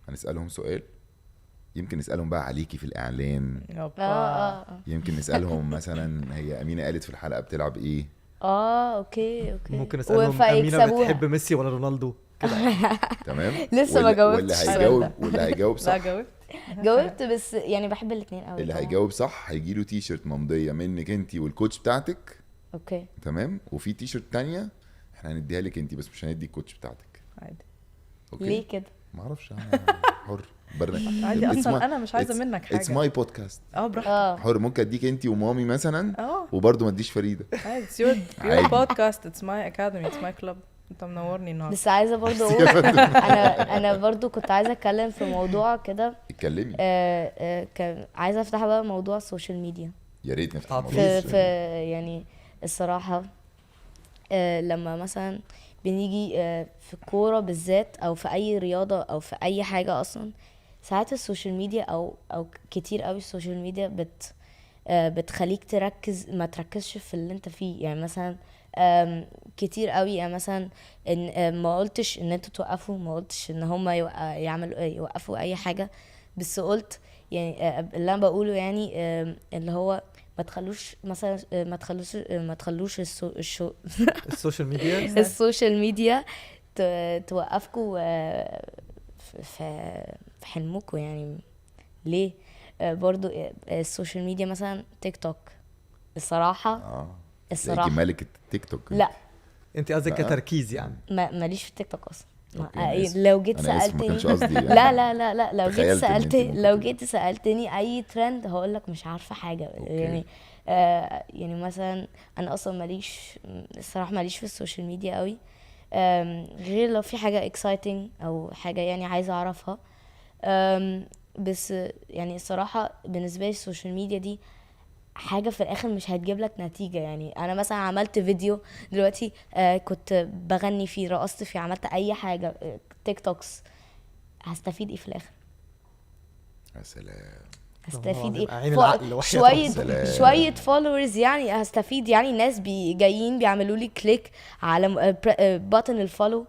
B: هنسالهم سؤال. يمكن نسالهم بقى عليكي في الاعلان، يمكن نسالهم مثلا هي امينه قالت في الحلقه بتلعب ايه.
D: اوكي
C: ممكن اسالهم امينه بتحب ميسي ولا رونالدو كده.
B: تمام.
D: لسه ما جاوبتش
B: واللي هيجاوب صح.
A: لا
D: جاوبت بس يعني بحب الاثنين قوي.
B: اللي هيجاوب صح هيجي له تي شيرت ممضيه منك انت والكوتش بتاعتك.
D: اوكي
B: تمام. وفي تي شيرت تانية احنا هنديها لك انت بس مش هندي الكوتش بتاعتك.
A: عادي.
D: اوكي ليه كده؟
B: ما اعرفش، انا حر
A: عادي اصلا انا مش عايزه منك حاجه.
B: اتس ماي بودكاست.
A: براحتك.
B: حر. ممكن اديك انت ومامي مثلا وبرده ما اديش فريده.
A: عادي. يور بودكاست، اتس ماي اكاديمي، اتس ماي كلوب. انت منورني النهارده.
D: بس عايزه برضو اقول انا برضو كنت عايزه اتكلم في موضوع كده.
B: اتكلمي.
D: كان عايزه افتح بقى موضوع السوشيال ميديا.
B: يا ريت نفتح موضوع
D: في يعني الصراحه لما مثلا بنيجي في الكوره بالذات او في اي رياضه او في اي حاجه اصلا، ساعات السوشيال ميديا او كتير قوي السوشيال ميديا بتخليك تركز، ما تركزش في اللي انت فيه. يعني مثلا كتير قوي، يعني مثلا ان ما قلتش ان انتوا توقفوا، ما قلتش ان هم يوقفوا اي حاجه، بس قلت يعني اللي انا بقوله يعني اللي هو ما تخلوش مثلا ما تخلوش
C: السوشيال ميديا
D: السوشيال ميديا توقفكم في حلمكم. يعني ليه؟ برضو السوشيال ميديا مثلا تيك توك الصراحه
B: الصراحه ملكه التيك توك.
D: لا
C: انت قصدك كتركيز يعني؟
D: ماليش في التيك توك اصلا. لو جيت سالتني
B: يعني.
D: لا لو جيت سالتني اي ترند هقول لك مش عارفه حاجه. يعني يعني مثلا انا اصلا ماليش الصراحه ماليش في السوشيال ميديا قوي، غير لو في حاجه اكسايتنج او حاجه يعني عايزه اعرفها. بس يعني الصراحه بالنسبه لي السوشيال ميديا دي حاجه في الاخر مش هتجيب لك نتيجه. يعني انا مثلا عملت فيديو دلوقتي كنت بغني فيه، رقصت فيه، عملت اي حاجه تيك توكس، هستفيد ايه في الاخر؟
B: يا سلام.
D: هستفيد ايه؟ شويه فولورز يعني هستفيد. يعني ناس جايين بيعملوا لي كليك على بutton الفولو،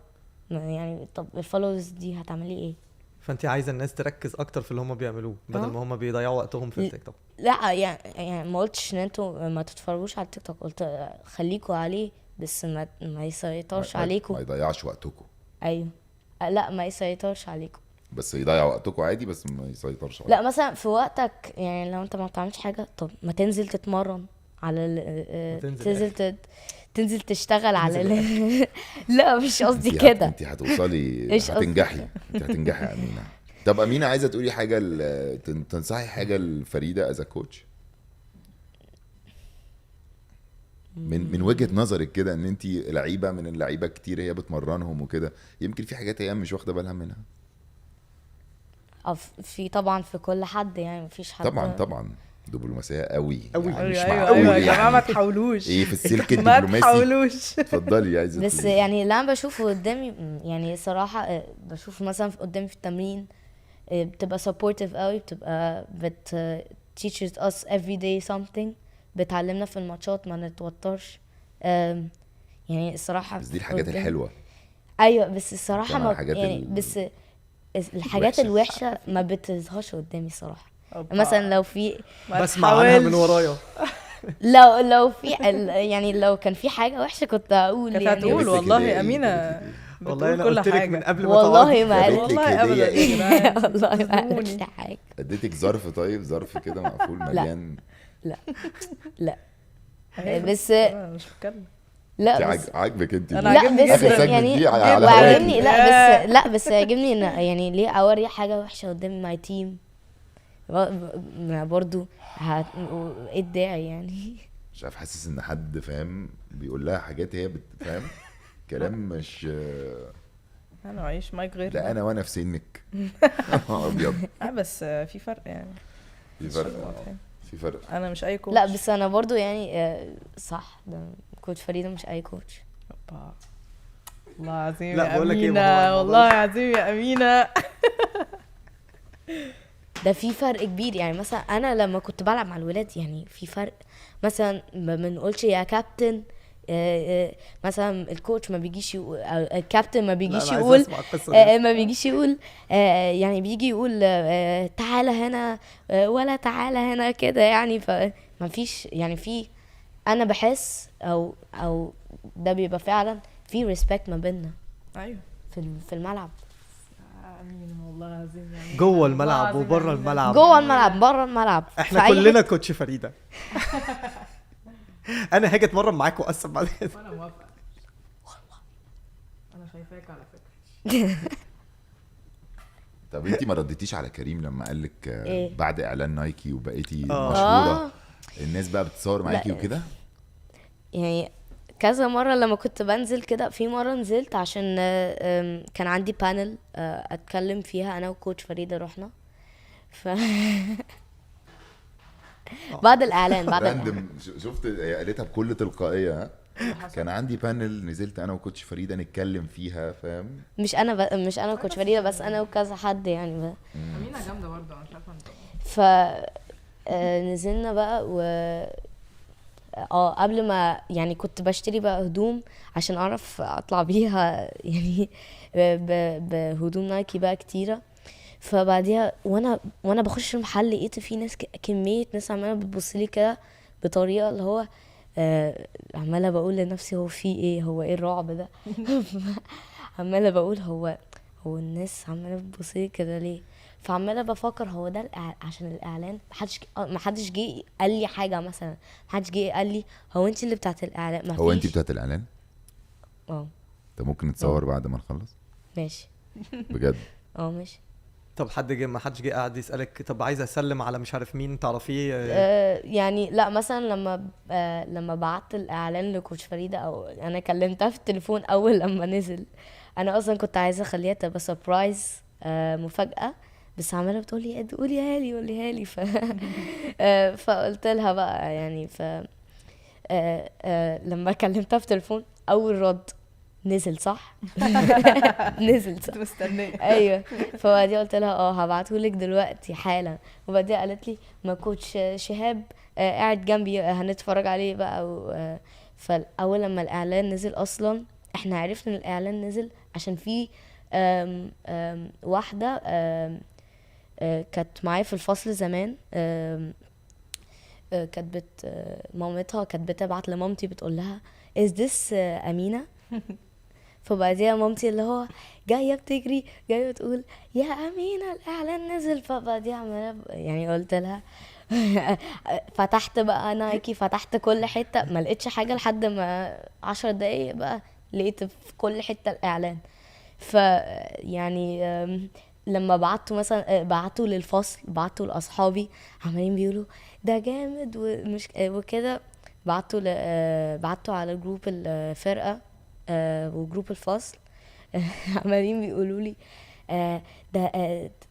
D: يعني طب الفولورز دي هتعملي ايه؟
C: فانت عايزه الناس تركز اكتر في اللي هم بيعملوه بدل ما هم بيضيعوا وقتهم في التيك توك.
D: لا يعني ما قلتش ان انتوا ما تتفرجوش على التيك توك، قلت خليكوا عليه بس ما يسيطرش عليكم،
B: ما يضيعش وقتكم.
D: ايوه لا ما يسيطرش عليكم،
B: بس يضيع وقتكم عادي بس ما يسيطرش عليكم.
D: لا مثلا في وقتك يعني لو انت ما بتعملش حاجه، طب ما تنزل تتمرن على تنزل تشتغل على لا مش قصدي كده.
B: انت هتوصلي، هتنجحي. انت هتنجحي يا امينه. طب امينه عايزه تقولي حاجه تنصحي حاجه لفريده از كوتش من وجهه نظرك كده، ان انت لعيبه من اللعيبه كتير هي بتمرنهم وكده، يمكن في حاجات هي مش واخده بالها منها.
D: في طبعا في كل حد، يعني مفيش حد
B: طبعا دبلوماسيه قوي
A: يعني
B: مش
A: ايوه يا جماعه ما تحاولوش
B: ايه في السلك الدبلوماسي
A: ما تحاولوش.
B: اتفضلي عايزه
D: بس يعني اللي انا بشوفه قدامي يعني صراحه بشوف مثلا قدامي في التمرين بتبقى supportive قوي، بتبقى teaches us every day something، بتعلمنا في الماتشات ما نتوترش. يعني الصراحه
B: بس دي الحاجات الحلوه.
D: ايوه بس الصراحه ما يعني بس الحاجات الوحشه ما بتظهرش قدامي صراحه. مثلا لو في
C: بسمع عنها من ورايا
D: لو في يعني لو كان في حاجه وحشه كنت اقول
A: كنت
D: يعني
A: هتقول والله امينه
C: والله انا
A: كل
C: قلت لك
A: حاجه
C: من قبل ما
D: والله ما
A: والله ابدا
D: والله ما قلت حاجه.
B: اديتك ظرف، طيب ظرف كده مقفول مليان.
D: لا بس
A: مش بتكلم.
D: لا بس
B: عاجبك انت؟
A: لا
D: بس يعني وعجبني. لا بس يعجبني ان يعني ليه اوري حاجه وحشه قدام ماي تيم برضو ايه الداعي يعني؟
B: مش عارف، حاسس ان حد فاهم بيقول لها حاجات هي بتفهم كلام مش
A: انا عايش مايك غير
B: لا انا وانا في سنك ابيض.
A: بس في فرق يعني.
B: في فرق
A: واضح.
B: في فرق.
A: انا مش اي كوتش.
D: لا بس انا برضو يعني صح، ده كوتش فريدة مش اي كوتش.
A: أوبا. والله العظيم
C: لا،
A: يا
C: بقول لك إيه،
A: أمينة،
C: ما هو
A: والله العظيم يا أمينة.
D: ده في فرق كبير. يعني مثلا انا لما كنت بلعب مع الولاد يعني في فرق. مثلا ما بنقولش يا كابتن، مثلا الكوتش ما بيجيش يقول، الكابتن ما بيجيش يقول، ما بيجيش يقول، يعني بيجي يقول تعالى هنا ولا تعالى هنا كده يعني. فما فيش يعني في، انا بحس او ده بيبقى فعلا في ريسبكت ما بيننا
A: أيوه
D: في الملعب.
A: أمينة والله العظيم يعني.
C: جوه الملعب وبره الملعب.
D: جوه الملعب بره الملعب
C: احنا كلنا كوتش فريدة. انا هاجي اتمرن معاك واقسم بعد كده.
A: أنا موافقة. أنا شايفاك على فكرة.
B: طب انت ما رديتيش على كريم لما قال لك
D: إيه؟
B: بعد اعلان نايكي وبقيتي مشهوره
D: آه.
B: الناس بقى بتتصور معاكي
D: لا.
B: وكده؟
D: يعني كذا مرة لما كنت بنزل كده. في مرة نزلت عشان كان عندي بانل اتكلم فيها انا وكوتش فريدة، رحنا بعد الاعلان
B: راندم. شفت هي قالتها بكل تلقائيه. ها؟ كان عندي بانل نزلت انا وكوتش فريدة نتكلم فيها، فاهم؟
D: مش انا وكوتش فريدة بس، انا وكذا حد يعني
A: أمينة جامدة برضه، أنا مش عارفة أنت.
D: ف نزلنا بقى و قبل ما يعني كنت بشتري بقى هدوم عشان اعرف اطلع بيها يعني بهدوم نايكي بقى كتيره. فبعديها وانا بخش المحل لقيت في ناس كميه ناس عماله بتبص لي كده بطريقه اللي هو عماله بقول لنفسي هو في ايه، هو ايه الرعب ده؟ عماله بقول هو الناس عماله بتبص لي كده ليه؟ فعماله بفكر هو ده عشان الاعلان. محدش جه قال لي حاجه، مثلا محدش جه قال لي هو انت اللي بتاعت الاعلان.
B: هو انت بتاعت الاعلان؟
D: اه
B: طب ممكن نتصور بعد ما نخلص؟
D: ماشي.
B: بجد؟
D: ماشي.
C: طب ما حدش جه قاعد يسالك طب عايز اسلم على مش عارف مين تعرفيه؟
D: يعني لا، مثلا لما بعت الاعلان لكوتش فريدة او انا كلمتها في التليفون اول لما نزل. انا اصلا كنت عايزه اخليها تبقى سربرايز، مفاجاه، بس عماله بتقولي قوليها لي فقلت لها بقى يعني لما كلمتها في التليفون اول رد نزل صح. نزل صح.
A: مستنية.
D: ايوه. فبعدين قلت لها هبعتهولك دلوقتي حالا. وبعدين قالت لي ما كوتش شهاب قاعد جنبي هنتفرج عليه بقى. فاول لما الاعلان نزل اصلا احنا عرفنا ان الاعلان نزل عشان في واحده كانت معايا في الفصل زمان. كانت مامتها كانت بتبعت لمامتي بتقول لها is this أمينة؟ فبعديها مامتي اللي هو جايه بتجري جايه بتقول يا أمينة الإعلان نزل. فبعديها عماله يعني قلت لها فتحت بقى نايكي، فتحت كل حته ما لقيتش حاجه لحد ما 10 دقايق بقى لقيت في كل حته الإعلان. فيعني لما بعته مثلا بعته للفصل، بعته لاصحابي عمالين بيقولوا ده جامد ومش وكده. بعته على جروب الفرقه وجروب الفصل. عمالين بيقولوا لي ده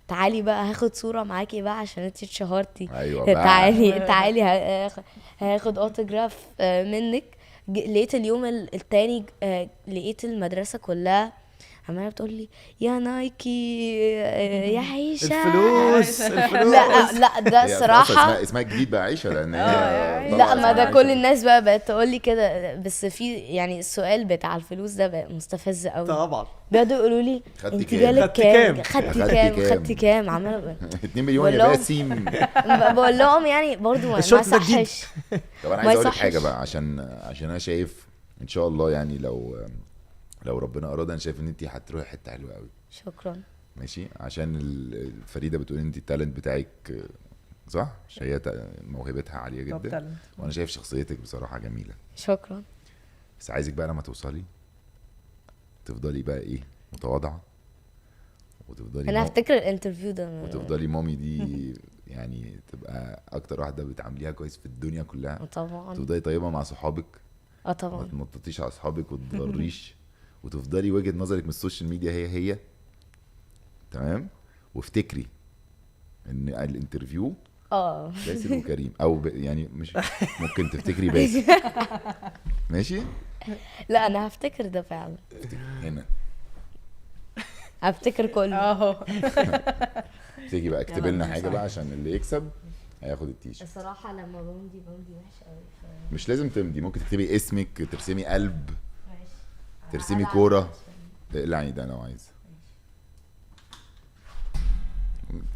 D: تعالي بقى هاخد صوره معاكي بقى عشان انتي اتشهرتي.
B: ايوه بقى.
D: تعالي هاخد اوتوجراف منك. لقيت اليوم التاني لقيت المدرسه كلها عماله بتقول لي يا نايكي يا عيشه
C: الفلوس.
D: لا ده صراحه
B: اسمها جديد بقى عيشه، لان
D: لا ما ده كل الناس بقى بقت تقول لي كده. بس في يعني السؤال بتاع الفلوس ده بقى مستفز قوي.
C: طبعا
D: بيقعدوا يقولوا لي انت جالك كام، خدتي كام عماله
B: 2 مليون يا باسم.
D: بقول لهم يعني برضو ما
C: الشورت ده جديد.
D: يصحش.
B: طب انا عايز اقول لك حاجه بقى عشان انا شايف ان شاء الله يعني لو ربنا اراد انا شايف ان انت هتروحي حته حلوه قوي.
D: شكرا.
B: ماشي. عشان الفريده بتقول انت التالنت بتاعك صح، هي موهبتها عاليه جدا، وانا شايف شخصيتك بصراحه جميله.
D: شكرا.
B: بس عايزك بقى لما توصلي تفضلي بقى ايه متواضعه، وتفضلي
D: انا هفتكر الانترفيو ده
B: وتفضلي مامي دي يعني تبقى اكتر واحده بتعامليها كويس في الدنيا كلها.
D: طبعا.
B: تفضلي طيبه مع صحابك.
D: طبعا.
B: ما تنططيش على اصحابك وتضريش وتفضلي وجهه نظرك من السوشيال ميديا هي تمام، وافتكري ان الانترفيو باسل وكريم او يعني مش ممكن تفتكري باسل. ماشي.
D: لا انا هفتكر ده فعلا،
B: هنا
D: هفتكر كله.
A: اهو
B: تيجي بقى اكتب لنا حاجه بقى عشان اللي يكسب هياخد التيشيرت.
D: الصراحه لما بمضي وحشه قوي.
B: مش لازم تمضي، ممكن تكتبي اسمك، ترسمي قلب، ترسمي كوره، اقلعي ده لو عايزه،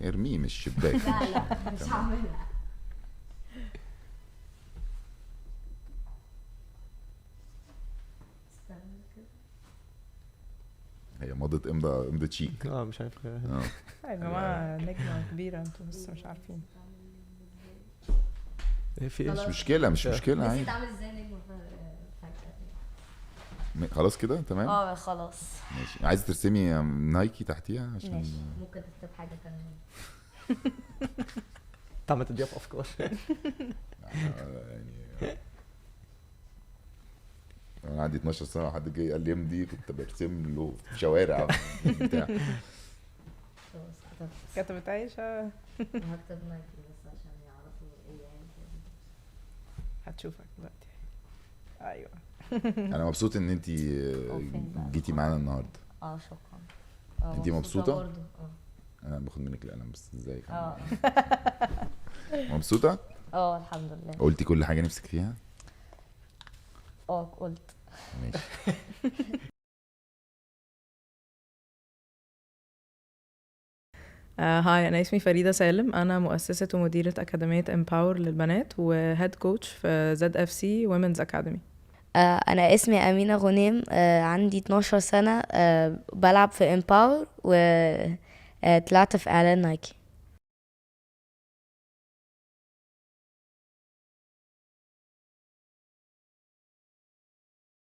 B: ارميه من الشباك.
D: لا مش هعملها.
B: هي مضت امضة شيك.
C: مش عارف.
A: يا جماعه نجمه كبيره انتوا بس مش عارفين.
C: في ايه؟
B: مش مشكله عادي.
D: تعمل ازاي نجمه
B: خلاص كده تمام.
D: خلاص
B: ماشي. عايزه ترسمي نايكي تحتيها عشان
D: ماشي. ممكن تكتب حاجه تانية.
C: تعمل تضيف افكار.
B: يعني انا عندي 12 سنه حد جاي قال لي امضي كنت برسم له في شوارع بتاع.
A: كتبت عايشه
D: هكتب نايكي بس عشان يعرفوا ايه يعني.
A: هتشوفك دلوقتي. ايوه.
B: انا مبسوط ان انت جيتي معانا النهارده.
D: شكرا.
B: انتي مبسوطة؟
D: برضو.
B: انا باخد منك القلم بس ازيك؟ مبسوطه؟
D: الحمد لله.
B: قلتي كل حاجه نفسك فيها؟
D: قلت.
B: ماشي.
A: هاي أنا اسمي فريدة سالم، أنا مؤسسة ومديرة أكاديمية امباور للبنات وهيد كوتش في ZFC Women's Academy.
D: أنا اسمي أمينة غنيم، عندي 12 سنة، بلعب في امباور وطلعت في إعلان نايكي.